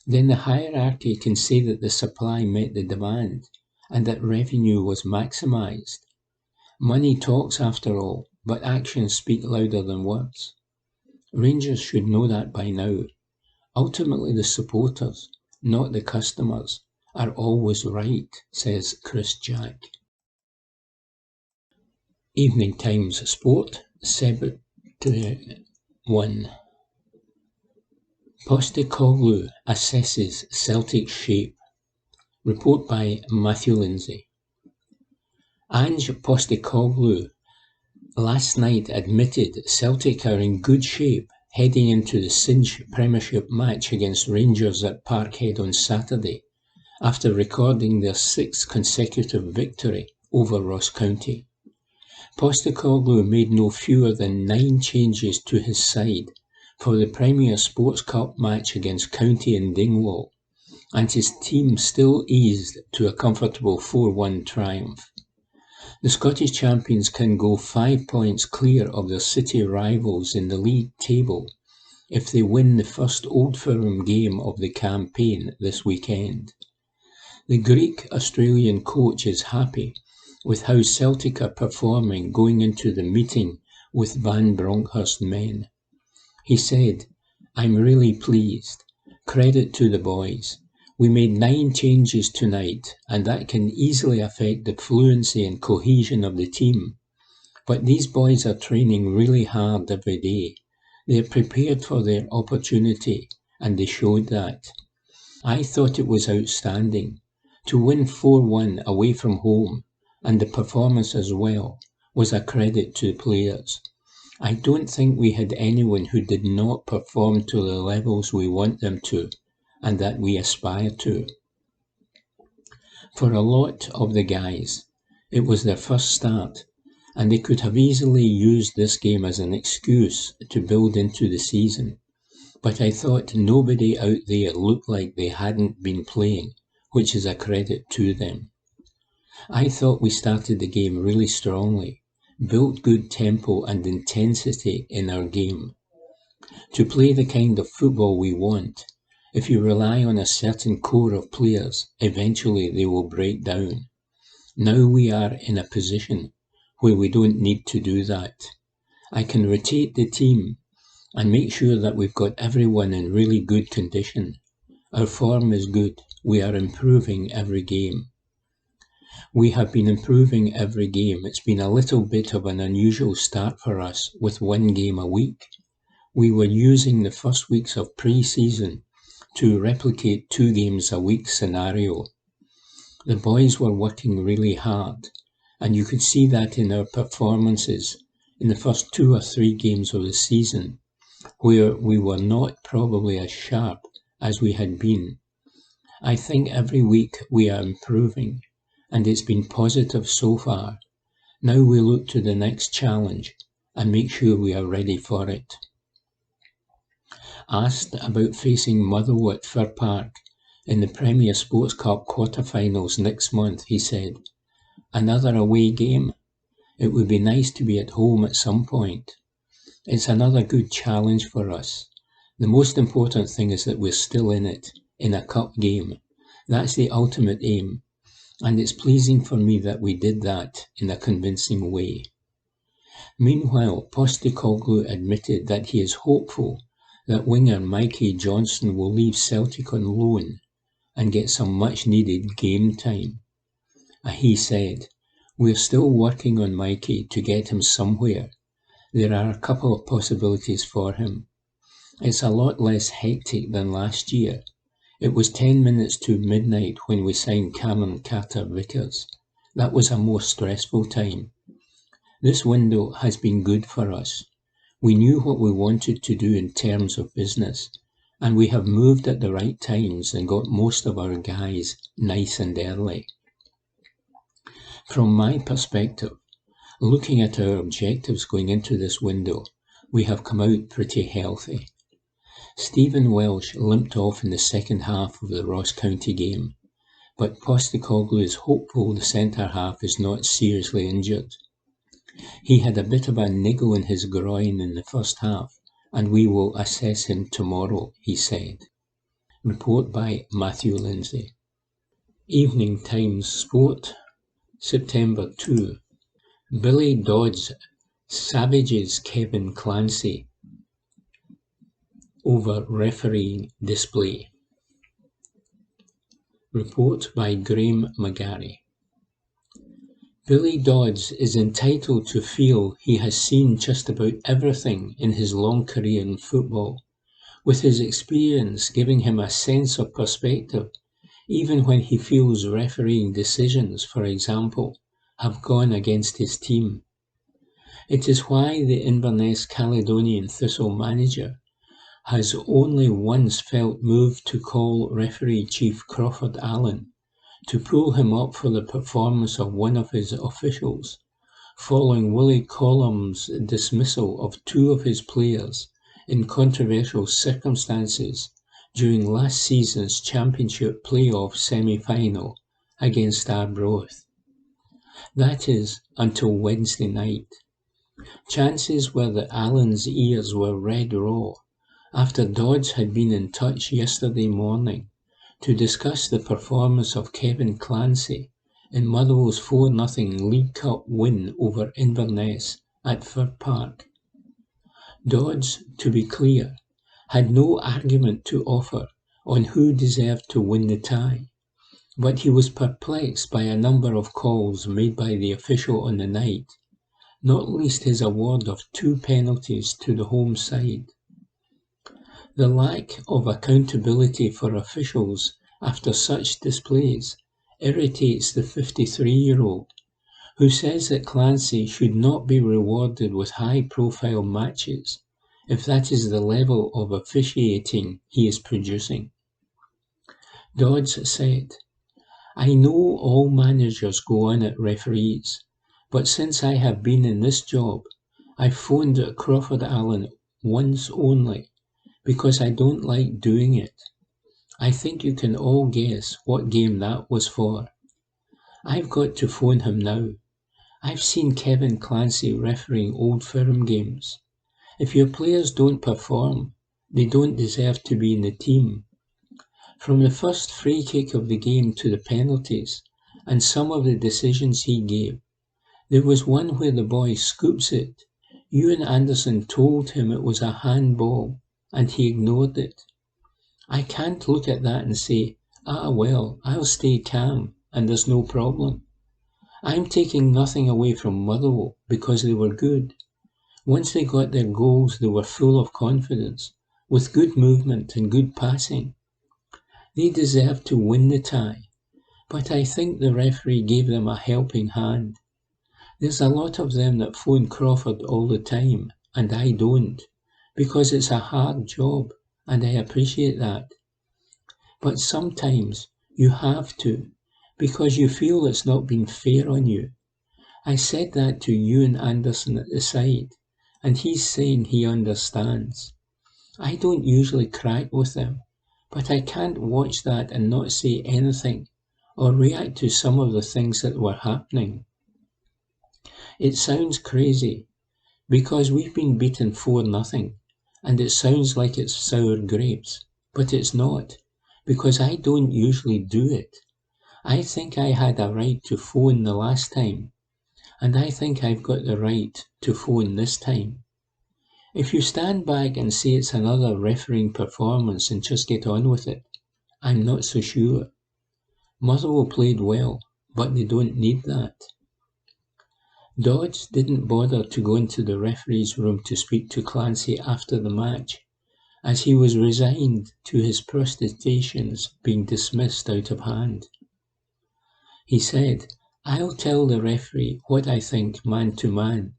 then the hierarchy can say that the supply met the demand and that revenue was maximised. Money talks after all, but actions speak louder than words. Rangers should know that by now. Ultimately the supporters, not the customers, are always right, says Chris Jack. Evening Times Sport, 7-1. Postecoglou assesses Celtic's shape. Report by Matthew Lindsay. Ange Postecoglou last night admitted Celtic are in good shape heading into the cinch Premiership match against Rangers at Parkhead on Saturday, after recording their 6th consecutive victory over Ross County. Postecoglou made no fewer than 9 changes to his side for the Premier Sports Cup match against County and Dingwall, and his team still eased to a comfortable 4-1 triumph. The Scottish champions can go 5 points clear of their city rivals in the league table if they win the first Old Firm game of the campaign this weekend. The Greek-Australian coach is happy with how Celtic are performing going into the meeting with Van Bronckhorst men. He said, "I'm really pleased. Credit to the boys. We made 9 changes tonight, and that can easily affect the fluency and cohesion of the team. But these boys are training really hard every day. They're prepared for their opportunity, and they showed that. I thought it was outstanding. To win 4-1 away from home, and the performance as well, was a credit to the players. I don't think we had anyone who did not perform to the levels we want them to, and that we aspire to. For a lot of the guys, it was their first start, and they could have easily used this game as an excuse to build into the season. But I thought nobody out there looked like they hadn't been playing, which is a credit to them. I thought we started the game really strongly, built good tempo and intensity in our game. To play the kind of football we want, if you rely on a certain core of players, eventually they will break down. Now we are in a position where we don't need to do that. I can rotate the team and make sure that we've got everyone in really good condition. Our form is good. We are improving every game. We have been improving every game. It's been a little bit of an unusual start for us with 1 game a week. We were using the first weeks of pre-season to replicate 2 games a week scenario. The boys were working really hard, and you could see that in our performances in the first 2 or 3 games of the season, where we were not probably as sharp as we had been. I think every week we are improving, and it's been positive so far. Now we look to the next challenge and make sure we are ready for it. Asked about facing Motherwell at Fir Park in the Premier Sports Cup quarter-finals next month, he said. Another away game? It would be nice to be at home at some point. It's another good challenge for us. The most important thing is that we're still in it, in a cup game. That's the ultimate aim, and it's pleasing for me that we did that in a convincing way. Meanwhile, Postecoglou admitted that he is hopeful that winger Mikey Johnson will leave Celtic on loan and get some much-needed game time. He said, "We're still working on Mikey to get him somewhere. There are a couple of possibilities for him. It's a lot less hectic than last year. It was 10 minutes to midnight when we signed Cameron Carter-Vickers. That was a more stressful time. This window has been good for us. We knew what we wanted to do in terms of business, and we have moved at the right times and got most of our guys nice and early." From my perspective, looking at our objectives going into this window, we have come out pretty healthy. Stephen Welsh limped off in the second half of the Ross County game, but Postecoglou is hopeful the centre-half is not seriously injured. He had a bit of a niggle in his groin in the first half, and we will assess him tomorrow, he said. Report by Matthew Lindsay. Evening Times Sport, September 2. Billy Dodds savages Kevin Clancy over refereeing display. Report by Graham McGarry. Billy Dodds is entitled to feel he has seen just about everything in his long career in football, with his experience giving him a sense of perspective, even when he feels refereeing decisions, for example, have gone against his team. It is why the Inverness Caledonian Thistle manager has only once felt moved to call referee Chief Crawford Allen to pull him up for the performance of one of his officials, following Willie Collum's dismissal of two of his players in controversial circumstances during last season's Championship playoff semi-final against Arbroath. That is, until Wednesday night. Chances were that Allen's ears were red raw after Dodds had been in touch yesterday morning to discuss the performance of Kevin Clancy in Motherwell's 4-0 League Cup win over Inverness at Fir Park. Dodds, to be clear, had no argument to offer on who deserved to win the tie, but he was perplexed by a number of calls made by the official on the night, not least his award of 2 penalties to the home side. The lack of accountability for officials after such displays irritates the 53-year-old, who says that Clancy should not be rewarded with high-profile matches if that is the level of officiating he is producing. Dodds said, "I know all managers go on at referees, but since I have been in this job, I've phoned Crawford Allen once only, because I don't like doing it. I think you can all guess what game that was for. I've got to phone him now. I've seen Kevin Clancy refereeing Old Firm games. If your players don't perform, they don't deserve to be in the team. From the first free kick of the game to the penalties, and some of the decisions he gave, there was one where the boy scoops it. Ewan Anderson told him it was a handball, and he ignored it. I can't look at that and say, well, I'll stay calm, and there's no problem. I'm taking nothing away from Motherwell because they were good. Once they got their goals, they were full of confidence, with good movement and good passing. They deserved to win the tie, but I think the referee gave them a helping hand. There's a lot of them that phone Crawford all the time, and I don't, because it's a hard job, and I appreciate that. But sometimes you have to, because you feel it's not been fair on you. I said that to Ewan Anderson at the side, and he's saying he understands. I don't usually crack with them, But I can't watch that and not say anything or react to some of the things that were happening. It sounds crazy, because we've been beaten 4-0, and it sounds like it's sour grapes, but it's not, because I don't usually do it. I think I had a right to phone the last time, and I think I've got the right to phone this time. If you stand back and say it's another refereeing performance and just get on with it, I'm not so sure. Motherwell played well, but they don't need that. Dodds didn't bother to go into the referee's room to speak to Clancy after the match, as he was resigned to his protestations being dismissed out of hand. He said, "I'll tell the referee what I think man to man,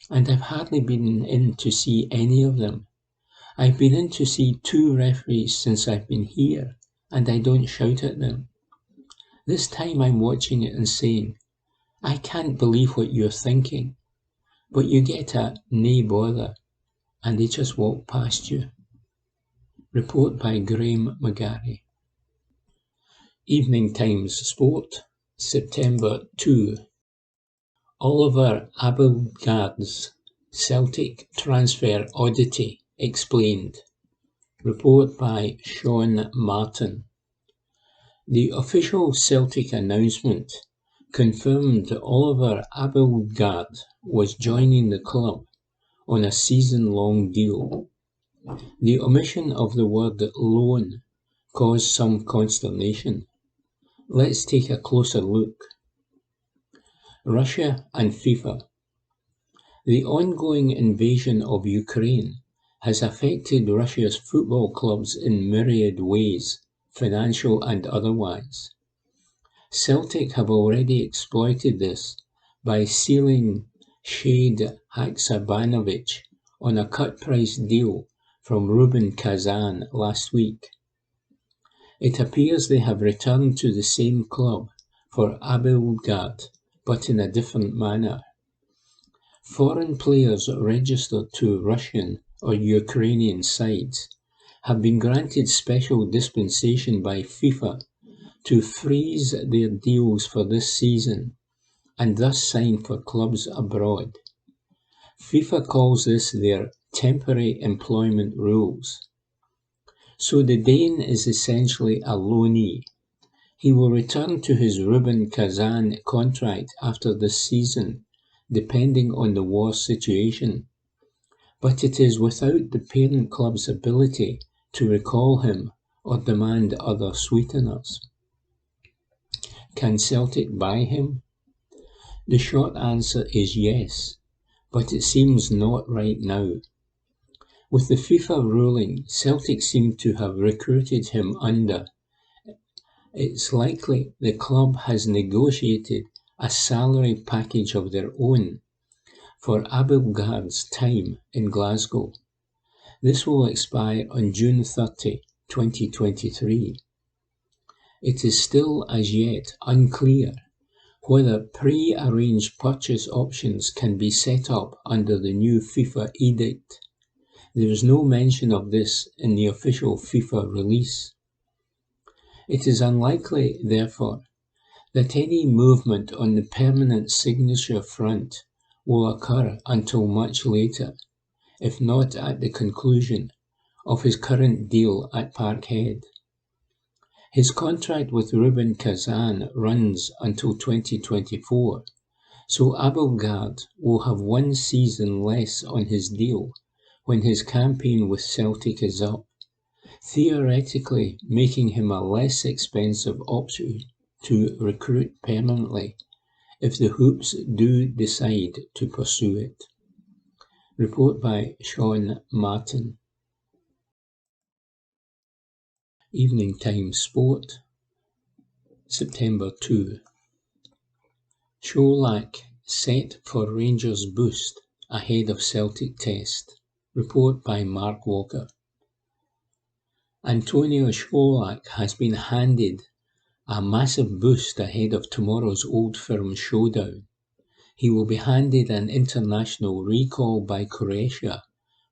and I've hardly been in to see any of them. I've been in to see 2 referees since I've been here, and I don't shout at them. This time I'm watching it and saying, I can't believe what you're thinking, but you get a nay bother, and they just walk past you." Report by Graham McGarry. Evening Times Sport, September 2. Oliver Abildgaard's Celtic transfer oddity explained. Report by Sean Martin. The official Celtic announcement confirmed that Oliver Abildgaard was joining the club on a season-long deal. The omission of the word loan caused some consternation. Let's take a closer look. Russia and FIFA. The ongoing invasion of Ukraine has affected Russia's football clubs in myriad ways, financial and otherwise. Celtic have already exploited this by sealing Shade Haksabanovic on a cut-price deal from Rubin Kazan last week. It appears they have returned to the same club for Abildgaard, but in a different manner. Foreign players registered to Russian or Ukrainian sides have been granted special dispensation by FIFA to freeze their deals for this season and thus sign for clubs abroad. FIFA calls this their temporary employment rules. So the Dane is essentially a loanee. He will return to his Rubin Kazan contract after this season, depending on the war situation. But it is without the parent club's ability to recall him or demand other sweeteners. Can Celtic buy him? The short answer is yes, but it seems not right now. With the FIFA ruling, Celtic seem to have recruited him under. It's likely the club has negotiated a salary package of their own for Abildgaard's time in Glasgow. This will expire on June 30, 2023. It is still as yet unclear whether pre-arranged purchase options can be set up under the new FIFA edict. There is no mention of this in the official FIFA release. It is unlikely, therefore, that any movement on the permanent signature front will occur until much later, if not at the conclusion of his current deal at Parkhead. His contract with Rubin Kazan runs until 2024, so Abildgaard will have 1 season less on his deal when his campaign with Celtic is up, theoretically making him a less expensive option to recruit permanently if the Hoops do decide to pursue it. Report by Sean Martin. Evening Times Sport, September 2. Sholak set for Rangers boost ahead of Celtic test. Report by Mark Walker. Antonio Sholak has been handed a massive boost ahead of tomorrow's Old Firm showdown. He will be handed an international recall by Croatia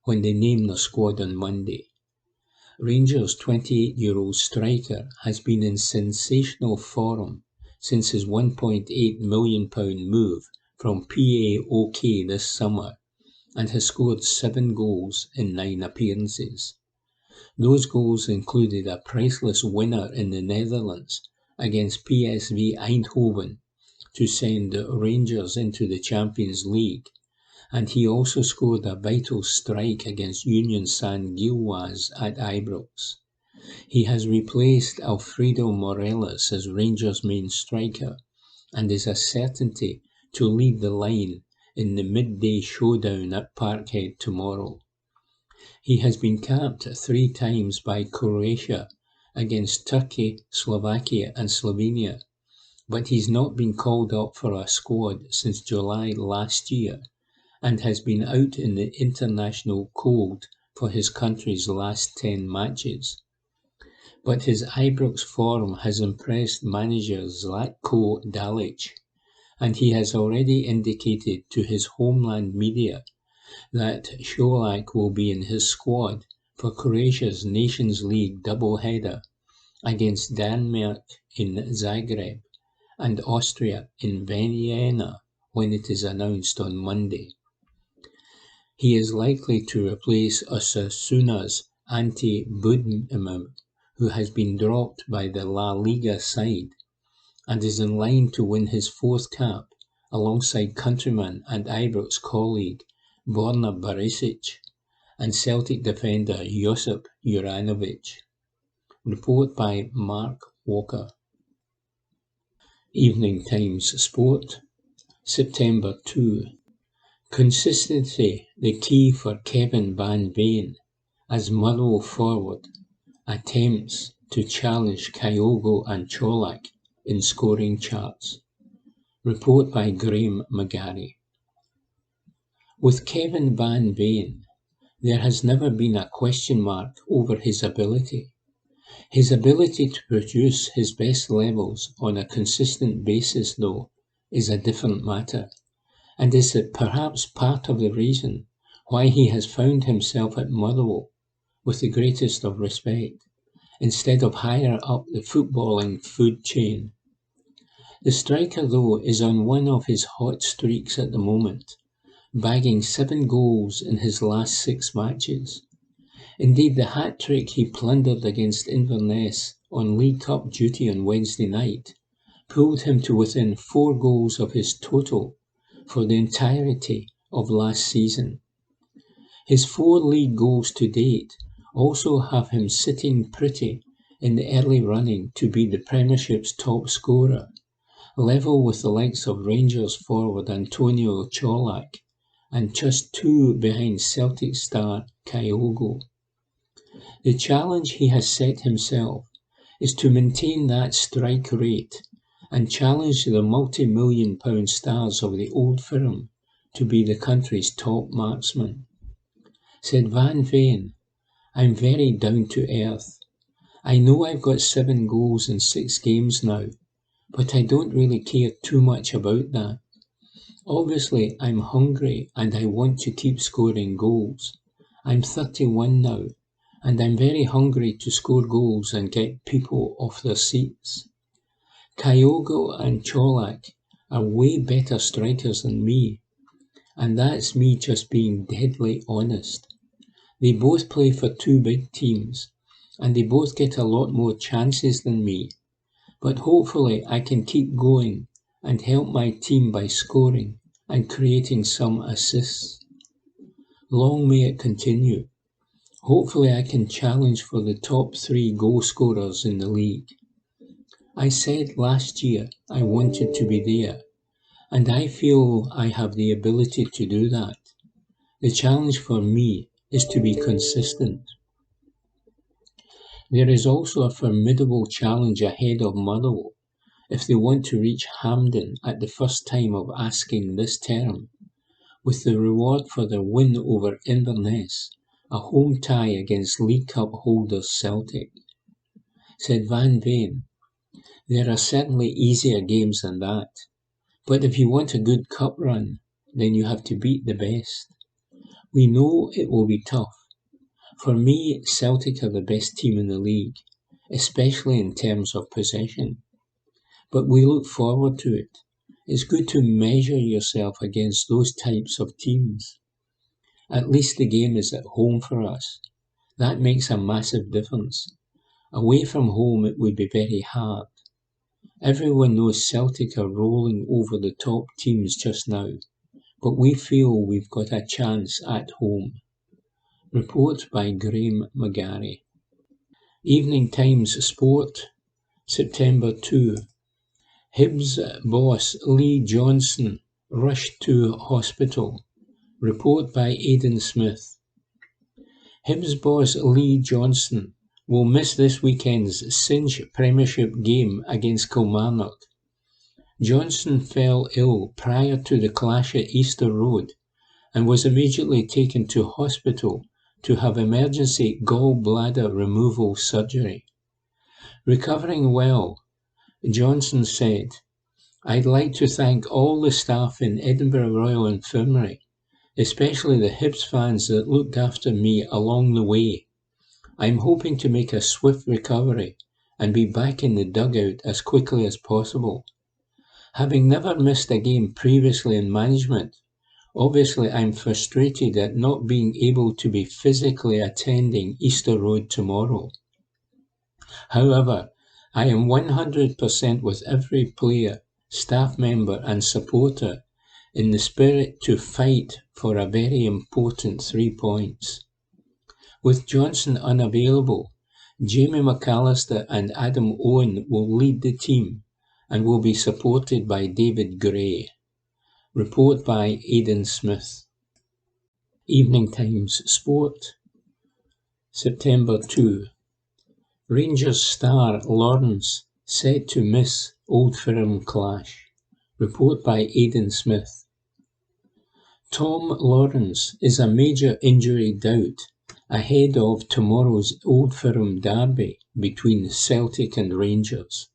when they name the squad on Monday. Rangers' 28-year-old striker has been in sensational form since his £1.8 million move from PAOK this summer and has scored 7 goals in 9 appearances. Those goals included a priceless winner in the Netherlands against PSV Eindhoven to send Rangers into the Champions League, and he also scored a vital strike against Union San-Gilloise at Ibrox. He has replaced Alfredo Morelos as Rangers' main striker and is a certainty to lead the line in the midday showdown at Parkhead tomorrow. He has been capped 3 times by Croatia against Turkey, Slovakia and Slovenia, but he's not been called up for a squad since July last year and has been out in the international cold for his country's last 10 matches. But his Ibrox form has impressed manager Zlatko Dalic, and he has already indicated to his homeland media that Šolak will be in his squad for Croatia's Nations League doubleheader against Denmark in Zagreb and Austria in Vienna when it is announced on Monday. He is likely to replace Osasuna's Ante Budimir, who has been dropped by the La Liga side, and is in line to win his 4th cap alongside countryman and Ibrox colleague Borna Barisic and Celtic defender Josip Juranovic. Report by Mark Walker. Evening Times Sport, September 2. Consistency the key for Kevin Van Veen as Motherwell forward attempts to challenge Kyogo and Čolak in scoring charts. Report by Graham McGarry. With Kevin Van Veen, there has never been a question mark over his ability. His ability to produce his best levels on a consistent basis, though, is a different matter, and is perhaps part of the reason why he has found himself at Motherwell, with the greatest of respect, instead of higher up the footballing food chain. The striker, though, is on one of his hot streaks at the moment, bagging 7 goals in his last 6 matches. Indeed, the hat-trick he plundered against Inverness on League Cup duty on Wednesday night pulled him to within 4 goals of his total for the entirety of last season. His 4 league goals to date also have him sitting pretty in the early running to be the Premiership's top scorer, level with the likes of Rangers forward Antonio Čolak and just 2 behind Celtic star Kyogo. The challenge he has set himself is to maintain that strike rate and challenge the multi-million-pound stars of the old firm to be the country's top marksman. Said Van Veen, "I'm very down to earth. I know I've got 7 goals in 6 games now, but I don't really care too much about that. Obviously, I'm hungry and I want to keep scoring goals. I'm 31 now, and I'm very hungry to score goals and get people off their seats. Kyogo and Čolak are way better strikers than me, and that's me just being deadly honest. They both play for 2 big teams, and they both get a lot more chances than me, but hopefully I can keep going and help my team by scoring and creating some assists. Long may it continue. Hopefully I can challenge for the top 3 goal scorers in the league. I said last year I wanted to be there, and I feel I have the ability to do that. The challenge for me is to be consistent." There is also a formidable challenge ahead of Motherwell if they want to reach Hampden at the first time of asking this term, with the reward for their win over Inverness, a home tie against League Cup holders Celtic. Said Van Veen, "There are certainly easier games than that, but if you want a good cup run, then you have to beat the best. We know it will be tough, For me, Celtic are the best team in the league, especially in terms of possession. But we look forward to it. It's good to measure yourself against those types of teams. At least the game is at home for us. That makes a massive difference. Away from home it would be very hard. Everyone knows Celtic are rolling over the top teams just now, but we feel we've got a chance at home. Report by Graham McGarry. Evening Times Sport, September 2. Hibs boss Lee Johnson rushed to hospital. Report by Aidan Smith. Hibs boss Lee Johnson will miss this weekend's cinch Premiership game against Kilmarnock. Johnson fell ill prior to the clash at Easter Road and was immediately taken to hospital to have emergency gallbladder removal surgery. Recovering well, Johnson said, "I'd like to thank all the staff in Edinburgh Royal Infirmary, especially the Hibs fans that looked after me along the way. I'm hoping to make a swift recovery and be back in the dugout as quickly as possible. Having never missed a game previously in management, obviously I'm frustrated at not being able to be physically attending Easter Road tomorrow. However, I am 100% with every player, staff member and supporter in the spirit to fight for a very important 3 points. With Johnson unavailable, Jamie McAllister and Adam Owen will lead the team and will be supported by David Gray. Report by Aidan Smith. Evening Times Sport, September 2. Rangers star Lawrence set to miss Old Firm clash. Report by Aidan Smith. Tom Lawrence is a major injury doubt ahead of tomorrow's Old Firm derby between Celtic and Rangers.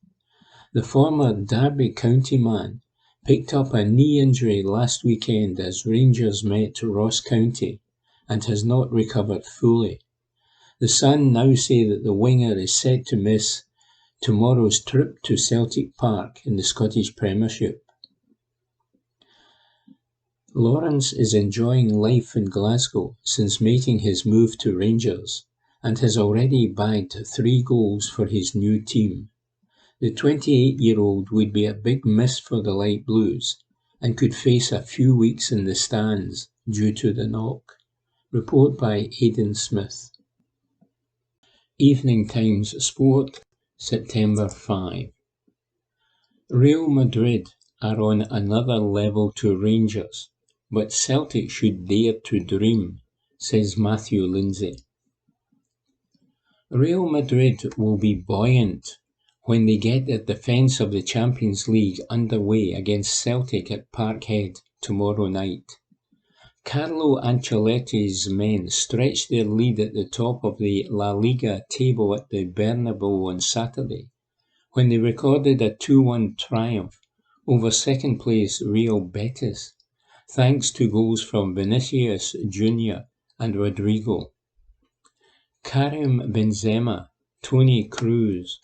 The former Derby County man picked up a knee injury last weekend as Rangers met Ross County and has not recovered fully. The Sun now say that the winger is set to miss tomorrow's trip to Celtic Park in the Scottish Premiership. Lawrence is enjoying life in Glasgow since making his move to Rangers and has already bagged 3 goals for his new team. The 28-year-old would be a big miss for the Light Blues and could face a few weeks in the stands due to the knock. Report by Aidan Smith. Evening Times Sport, September 5. Real Madrid are on another level to Rangers, but Celtic should dare to dream, says Matthew Lindsay. Real Madrid will be buoyant when they get their defence of the Champions League underway against Celtic at Parkhead tomorrow night. Carlo Ancelotti's men stretched their lead at the top of the La Liga table at the Bernabeu on Saturday, when they recorded a 2-1 triumph over second-place Real Betis, thanks to goals from Vinicius Jr. and Rodrigo. Karim Benzema, Toni Kroos,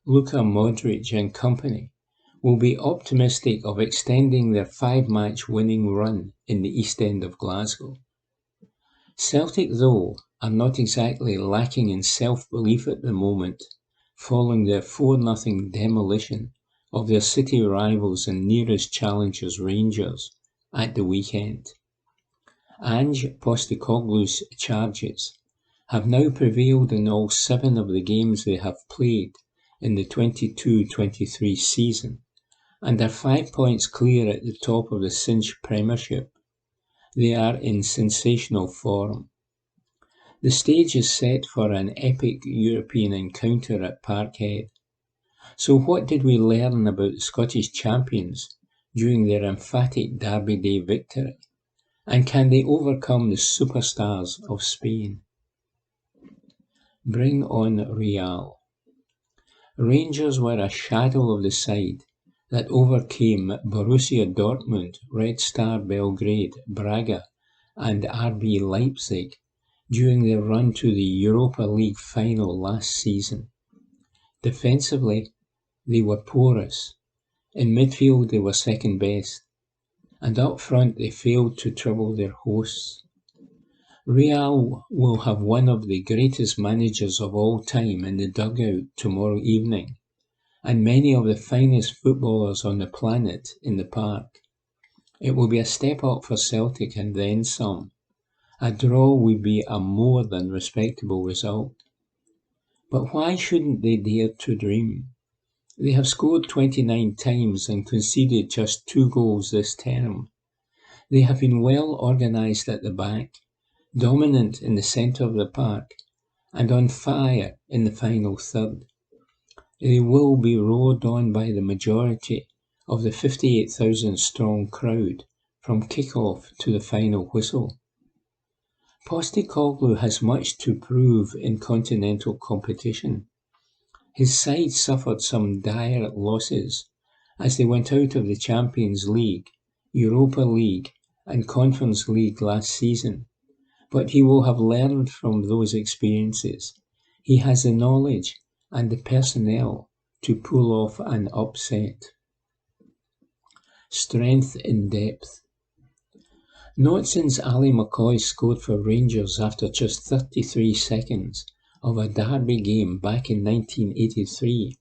Luka Modric and company will be optimistic of extending their 5-match winning run in the East End of Glasgow. Celtic, though, are not exactly lacking in self-belief at the moment, following their 4-0 demolition of their city rivals and nearest challengers Rangers at the weekend. Ange Postecoglou's charges have now prevailed in all 7 of the games they have played in the 22-23 season, and are 5 points clear at the top of the cinch Premiership. They are in sensational form. The stage is set for an epic European encounter at Parkhead. So what did we learn about the Scottish champions during their emphatic Derby Day victory? And can they overcome the superstars of Spain? Bring on Real. Rangers were a shadow of the side that overcame Borussia Dortmund, Red Star Belgrade, Braga and RB Leipzig during their run to the Europa League final last season. Defensively, they were porous. In midfield, they were second best. And up front, they failed to trouble their hosts. Real will have one of the greatest managers of all time in the dugout tomorrow evening, and many of the finest footballers on the planet in the park. It will be a step up for Celtic and then some. A draw would be a more than respectable result. But why shouldn't they dare to dream? They have scored 29 times and conceded just 2 goals this term. They have been well organised at the back, dominant in the centre of the park, and on fire in the final third. They will be roared on by the majority of the 58,000-strong crowd from kick-off to the final whistle. Postecoglou has much to prove in continental competition. His side suffered some dire losses as they went out of the Champions League, Europa League and Conference League last season, but he will have learned from those experiences. He has the knowledge and the personnel to pull off an upset. Strength in depth. Not since Ali McCoy scored for Rangers after just 33 seconds of a derby game back in 1983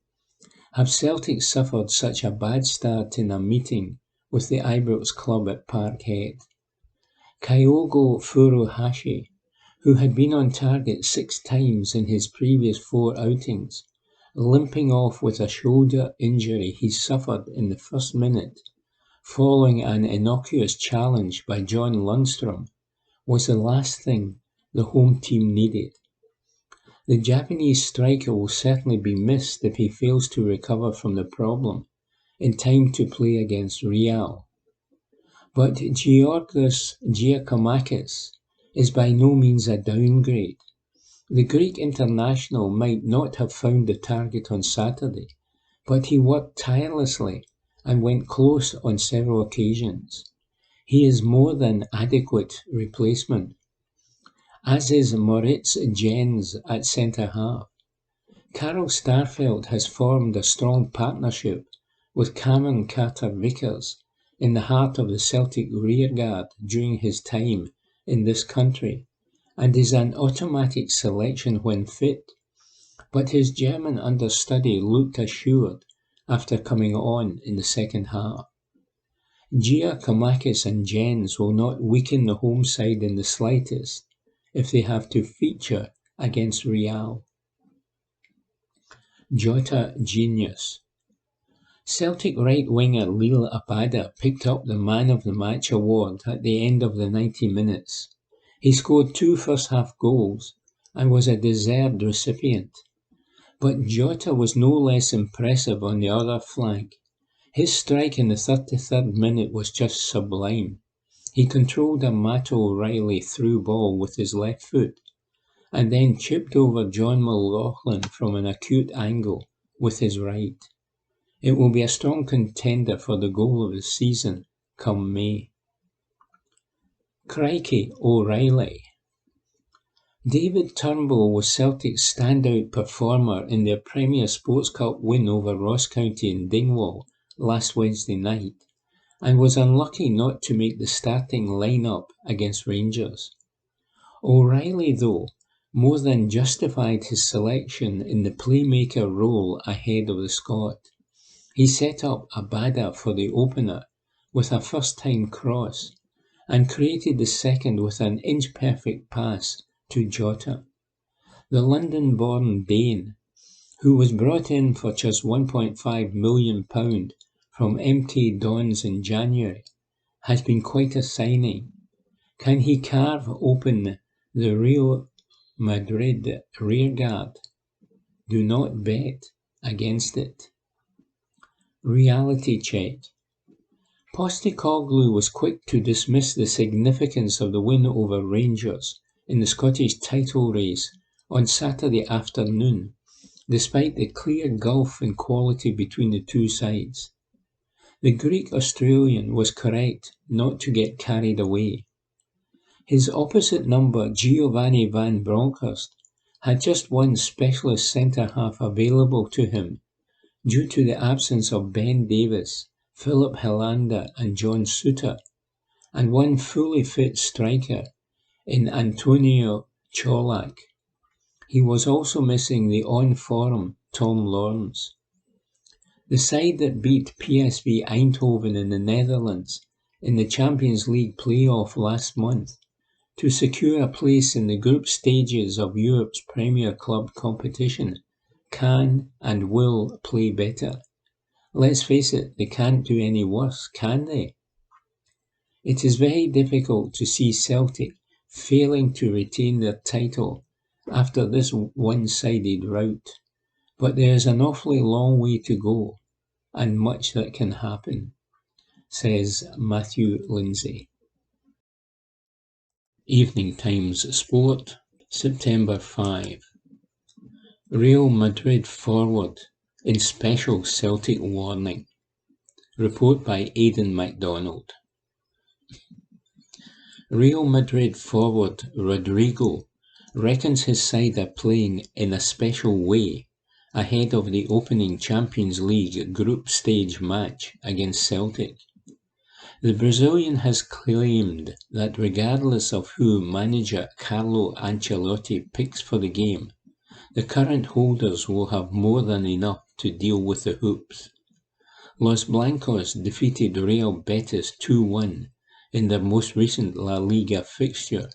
have Celtic suffered such a bad start in a meeting with the Ibrox club at Parkhead. Kyogo Furuhashi, who had been on target 6 times in his previous 4 outings, limping off with a shoulder injury he suffered in the first minute following an innocuous challenge by John Lundstrom, was the last thing the home team needed. The Japanese striker will certainly be missed if he fails to recover from the problem in time to play against Real. But Georgios Giacomakis is by no means a downgrade. The Greek international might not have found the target on Saturday, but he worked tirelessly and went close on several occasions. He is more than adequate replacement, as is Moritz Jens at centre-half. Karel Starfelt has formed a strong partnership with Cameron Carter-Vickers in the heart of the Celtic rearguard during his time in this country, and is an automatic selection when fit, but his German understudy looked assured after coming on in the second half. Giacomakis and Jens will not weaken the home side in the slightest if they have to feature against Real. Jota genius. Celtic right winger Lille Abada picked up the Man of the Match award at the end of the 90 minutes. He scored 2 first-half goals and was a deserved recipient. But Jota was no less impressive on the other flank. His strike in the 33rd minute was just sublime. He controlled a Matt O'Reilly through ball with his left foot, and then chipped over John McLaughlin from an acute angle with his right. It will be a strong contender for the goal of the season come May. Crikey O'Reilly. David Turnbull was Celtic's standout performer in their Premier Sports Cup win over Ross County in Dingwall last Wednesday night, and was unlucky not to make the starting line-up against Rangers. O'Reilly, though, more than justified his selection in the playmaker role ahead of the Scot. He set up Abada for the opener with a first-time cross, and created the second with an inch-perfect pass to Jota. The London-born Dane, who was brought in for just £1.5 million from MT Dons in January, has been quite a signing. Can he carve open the Real Madrid rearguard? Do not bet against it. Reality check. Postecoglou was quick to dismiss the significance of the win over Rangers in the Scottish title race on Saturday afternoon, despite the clear gulf in quality between the two sides. The Greek Australian was correct not to get carried away. His opposite number, Giovanni van Bronckhorst, had just one specialist centre-half available to him due to the absence of Ben Davis, Philip Helander and John Souttar, and one fully fit striker in Antonio Cholak. He was also missing the on-form Tom Lawrence. The side that beat PSV Eindhoven in the Netherlands in the Champions League play-off last month to secure a place in the group stages of Europe's Premier Club competition can and will play better. Let's face it, they can't do any worse, can they? It is very difficult to see Celtic failing to retain their title after this one-sided rout, but there is an awfully long way to go and much that can happen, says Matthew Lindsay. Evening Times Sport, September 5. Real Madrid forward in special Celtic warning. Report by Aidan MacDonald. Real Madrid forward Rodrigo reckons his side are playing in a special way ahead of the opening Champions League group stage match against Celtic. The Brazilian has claimed that regardless of who manager Carlo Ancelotti picks for the game, the current holders will have more than enough to deal with the hoops. Los Blancos defeated Real Betis 2-1 in their most recent La Liga fixture,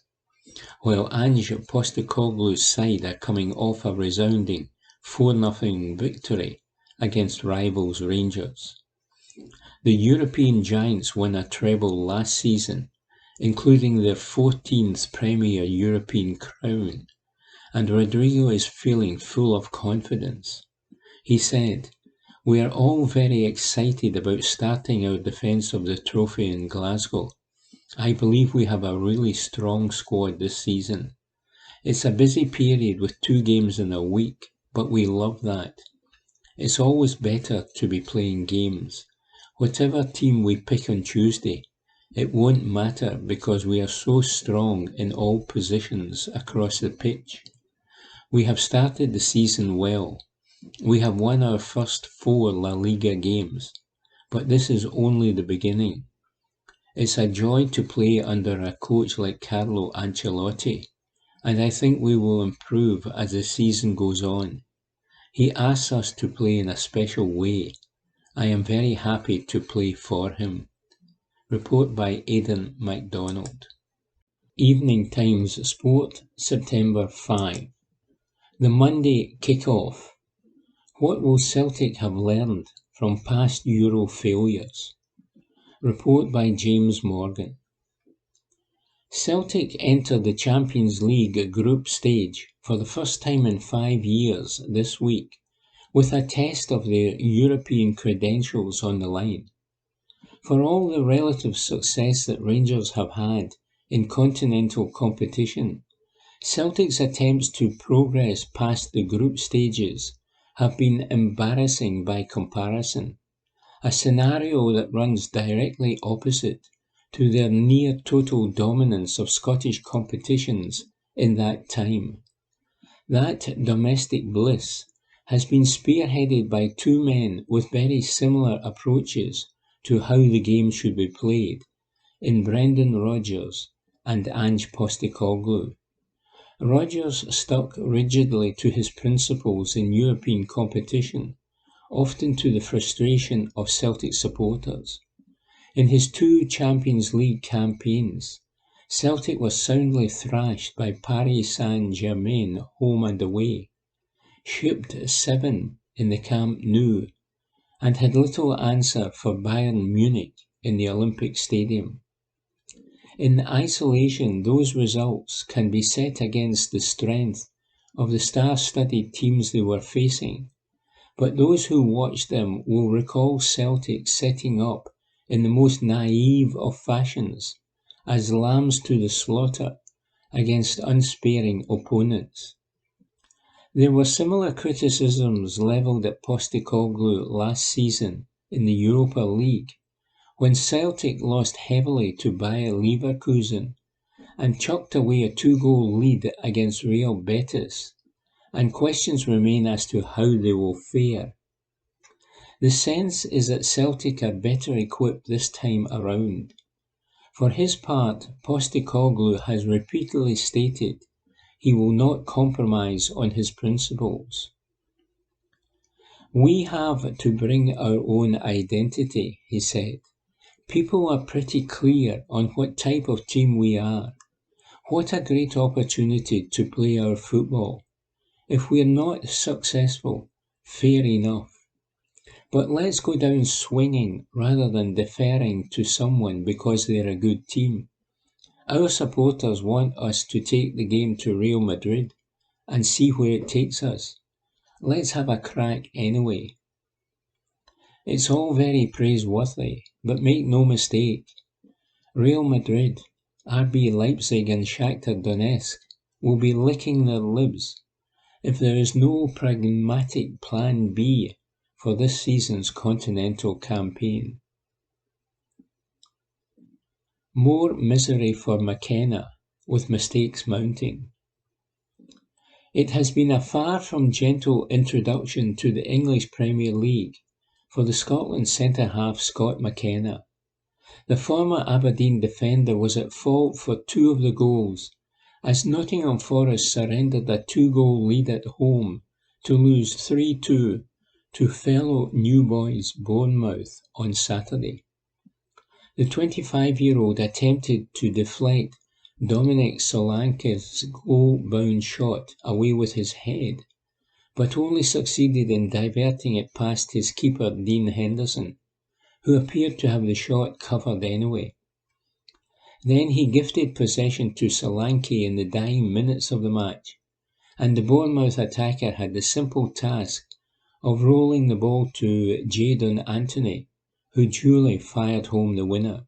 while Ange Postecoglou's side are coming off a resounding 4-0 victory against rivals Rangers. The European giants won a treble last season, including their 14th Premier European crown, and Rodrigo is feeling full of confidence. He said, "We are all very excited about starting our defence of the trophy in Glasgow. I believe we have a really strong squad this season. It's a busy period with 2 games in a week, but we love that. It's always better to be playing games. Whatever team we pick on Tuesday, it won't matter because we are so strong in all positions across the pitch. We have started the season well. We have won our first 4 La Liga games, but this is only the beginning. It's a joy to play under a coach like Carlo Ancelotti, and I think we will improve as the season goes on. He asks us to play in a special way. I am very happy to play for him." Report by Aidan MacDonald. Evening Times Sport, September 5. The Monday kick-off. What will Celtic have learned from past Euro failures? Report by James Morgan. Celtic entered the Champions League group stage for the first time in 5 years this week, with a test of their European credentials on the line. For all the relative success that Rangers have had in continental competition, Celtic's attempts to progress past the group stages have been embarrassing by comparison, a scenario that runs directly opposite to their near-total dominance of Scottish competitions in that time. That domestic bliss has been spearheaded by 2 men with very similar approaches to how the game should be played, in Brendan Rodgers and Ange Postecoglou. Rodgers stuck rigidly to his principles in European competition, often to the frustration of Celtic supporters. In his 2 Champions League campaigns, Celtic was soundly thrashed by Paris Saint-Germain home and away, shipped 7 in the Camp Nou, and had little answer for Bayern Munich in the Olympic Stadium. In isolation, those results can be set against the strength of the star-studded teams they were facing, but those who watched them will recall Celtic setting up in the most naive of fashions, as lambs to the slaughter against unsparing opponents. There were similar criticisms levelled at Postecoglou last season in the Europa League, when Celtic lost heavily to Bayer Leverkusen and chucked away a 2-goal lead against Real Betis, and questions remain as to how they will fare. The sense is that Celtic are better equipped this time around. For his part, Postecoglou has repeatedly stated he will not compromise on his principles. "We have to bring our own identity," he said. "People are pretty clear on what type of team we are. What a great opportunity to play our football. If we're not successful, fair enough. But let's go down swinging rather than deferring to someone because they're a good team. Our supporters want us to take the game to Real Madrid and see where it takes us. Let's have a crack anyway." It's all very praiseworthy, but make no mistake, Real Madrid, RB Leipzig and Shakhtar Donetsk will be licking their lips if there is no pragmatic plan B for this season's continental campaign. More misery for McKenna, with mistakes mounting. It has been a far from gentle introduction to the English Premier League for the Scotland centre-half Scott McKenna. The former Aberdeen defender was at fault for 2 of the goals, as Nottingham Forest surrendered a 2-goal lead at home to lose 3-2 to fellow New Boys Bournemouth on Saturday. The 25-year-old attempted to deflect Dominic Solanke's goal-bound shot away with his head, but only succeeded in diverting it past his keeper Dean Henderson, who appeared to have the shot covered anyway. Then he gifted possession to Solanke in the dying minutes of the match, and the Bournemouth attacker had the simple task of rolling the ball to Jadon Anthony, who duly fired home the winner.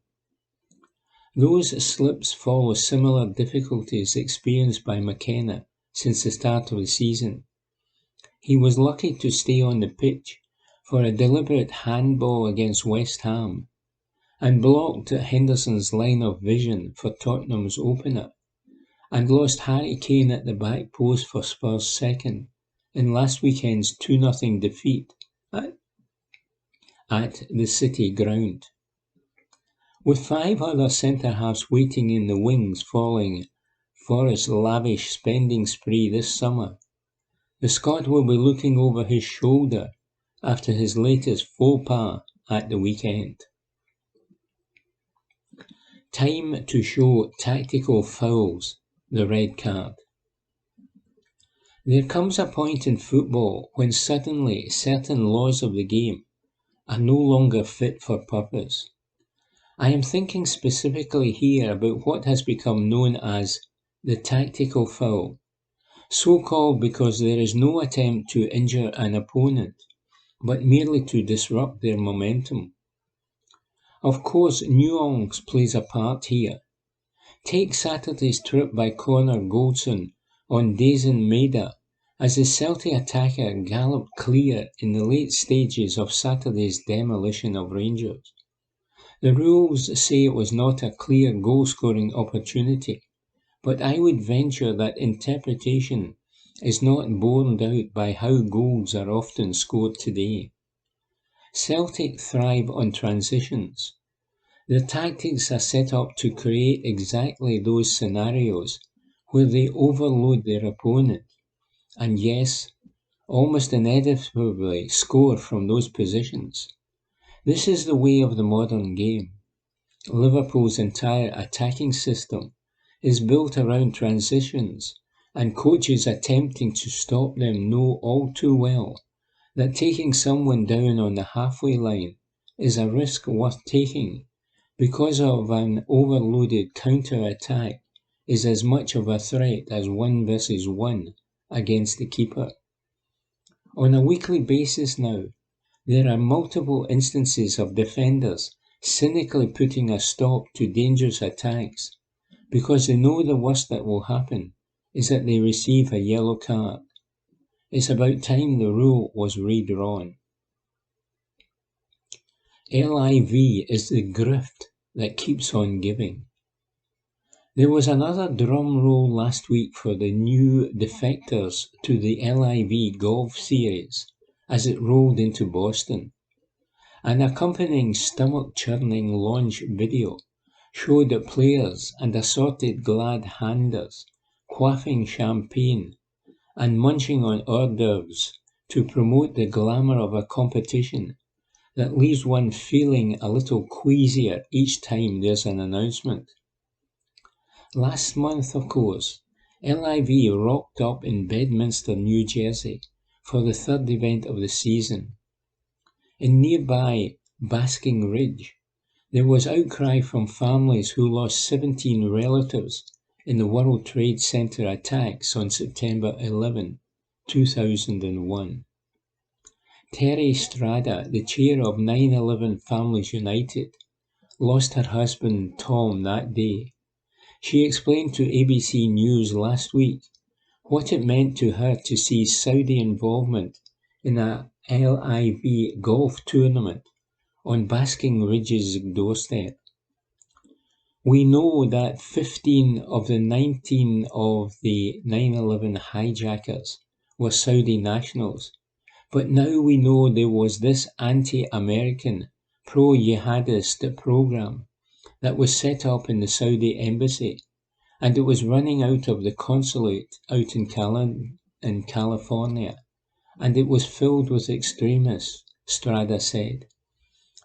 Those slips follow similar difficulties experienced by McKenna since the start of the season. He was lucky to stay on the pitch for a deliberate handball against West Ham, and blocked Henderson's line of vision for Tottenham's opener, and lost Harry Kane at the back post for Spurs' second in last weekend's 2-0 defeat at the City ground. With 5 other centre-halves waiting in the wings following Forest's lavish spending spree this summer, the Scot will be looking over his shoulder after his latest faux pas at the weekend. Time to show tactical fouls, the red card. There comes a point in football when suddenly certain laws of the game are no longer fit for purpose. I am thinking specifically here about what has become known as the tactical foul, so called because there is no attempt to injure an opponent, but merely to disrupt their momentum. Of course, nuance plays a part here. Take Saturday's trip by Connor Goldson on Dazen Maeda as the Celtic attacker galloped clear in the late stages of Saturday's demolition of Rangers. The rules say it was not a clear goal-scoring opportunity, but I would venture that interpretation is not borne out by how goals are often scored today. Celtic thrive on transitions. Their tactics are set up to create exactly those scenarios where they overload their opponent, and yes, almost inevitably score from those positions. This is the way of the modern game. Liverpool's entire attacking system is built around transitions, and coaches attempting to stop them know all too well that taking someone down on the halfway line is a risk worth taking, because of an overloaded counter-attack is as much of a threat as 1 versus 1 against the keeper. On a weekly basis now, there are multiple instances of defenders cynically putting a stop to dangerous attacks because they know the worst that will happen is that they receive a yellow card. It's about time the rule was redrawn. LIV is the grift that keeps on giving. There was another drum roll last week for the new defectors to the LIV Golf Series as it rolled into Boston. An accompanying stomach-churning launch video showed the players and assorted glad-handers quaffing champagne and munching on hors d'oeuvres to promote the glamour of a competition that leaves one feeling a little queasier each time there's an announcement. Last month, of course, LIV rocked up in Bedminster, New Jersey for the third event of the season. In nearby Basking Ridge, there was outcry from families who lost 17 relatives in the World Trade Center attacks on September 11, 2001. Terry Strada, the chair of 9/11 Families United, lost her husband Tom that day. She explained to ABC News last week what it meant to her to see Saudi involvement in a LIV golf tournament on Basking Ridge's doorstep. We know that 15 of the 19 of the 9/11 hijackers were Saudi nationals, but now we know there was this anti-American, pro-jihadist program that was set up in the Saudi embassy, and it was running out of the consulate out in California, and it was filled with extremists, Strada said.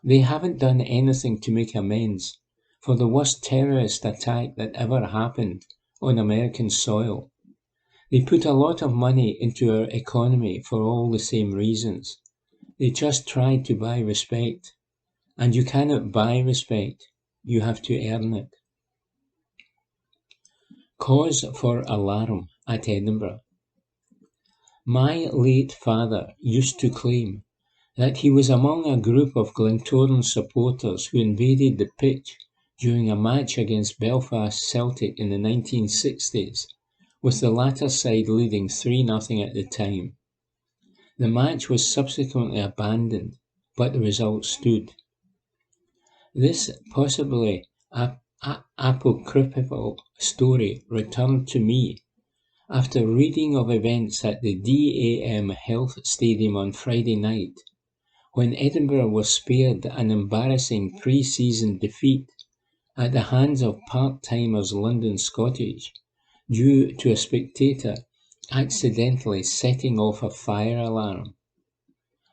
They haven't done anything to make amends for the worst terrorist attack that ever happened on American soil. They put a lot of money into our economy for all the same reasons. They just tried to buy respect. And you cannot buy respect. You have to earn it. Cause for alarm at Edinburgh. My late father used to claim that he was among a group of Glentoran supporters who invaded the pitch during a match against Belfast Celtic in the 1960s, with the latter side leading 3-0 at the time. The match was subsequently abandoned, but the result stood. This possibly apocryphal story returned to me after reading of events at the DAM Health Stadium on Friday night, when Edinburgh was spared an embarrassing pre-season defeat at the hands of part-timers London Scottish due to a spectator accidentally setting off a fire alarm.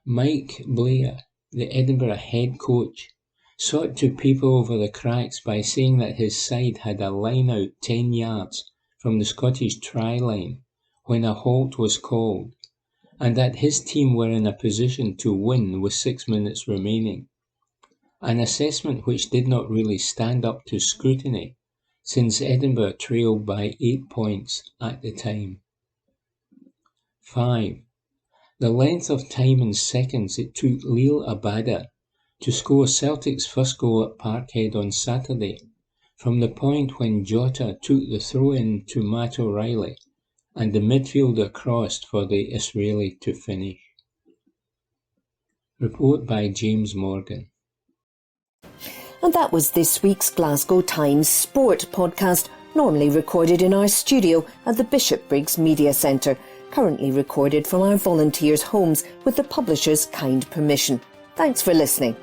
Mike Blair, the Edinburgh head coach, sought to paper over the cracks by saying that his side had a line out 10 yards from the Scottish try line when a halt was called, and that his team were in a position to win with 6 minutes remaining. An assessment which did not really stand up to scrutiny, since Edinburgh trailed by 8 points at the time. 5. The length of time in seconds it took Lille Abada to score Celtic's first goal at Parkhead on Saturday, from the point when Jota took the throw-in to Matt O'Reilly and the midfielder crossed for the Israeli to finish. Report by James Morgan. And that was this week's Glasgow Times Sport podcast, normally recorded in our studio at the Bishopbriggs Media Centre, currently recorded from our volunteers' homes with the publisher's kind permission. Thanks for listening.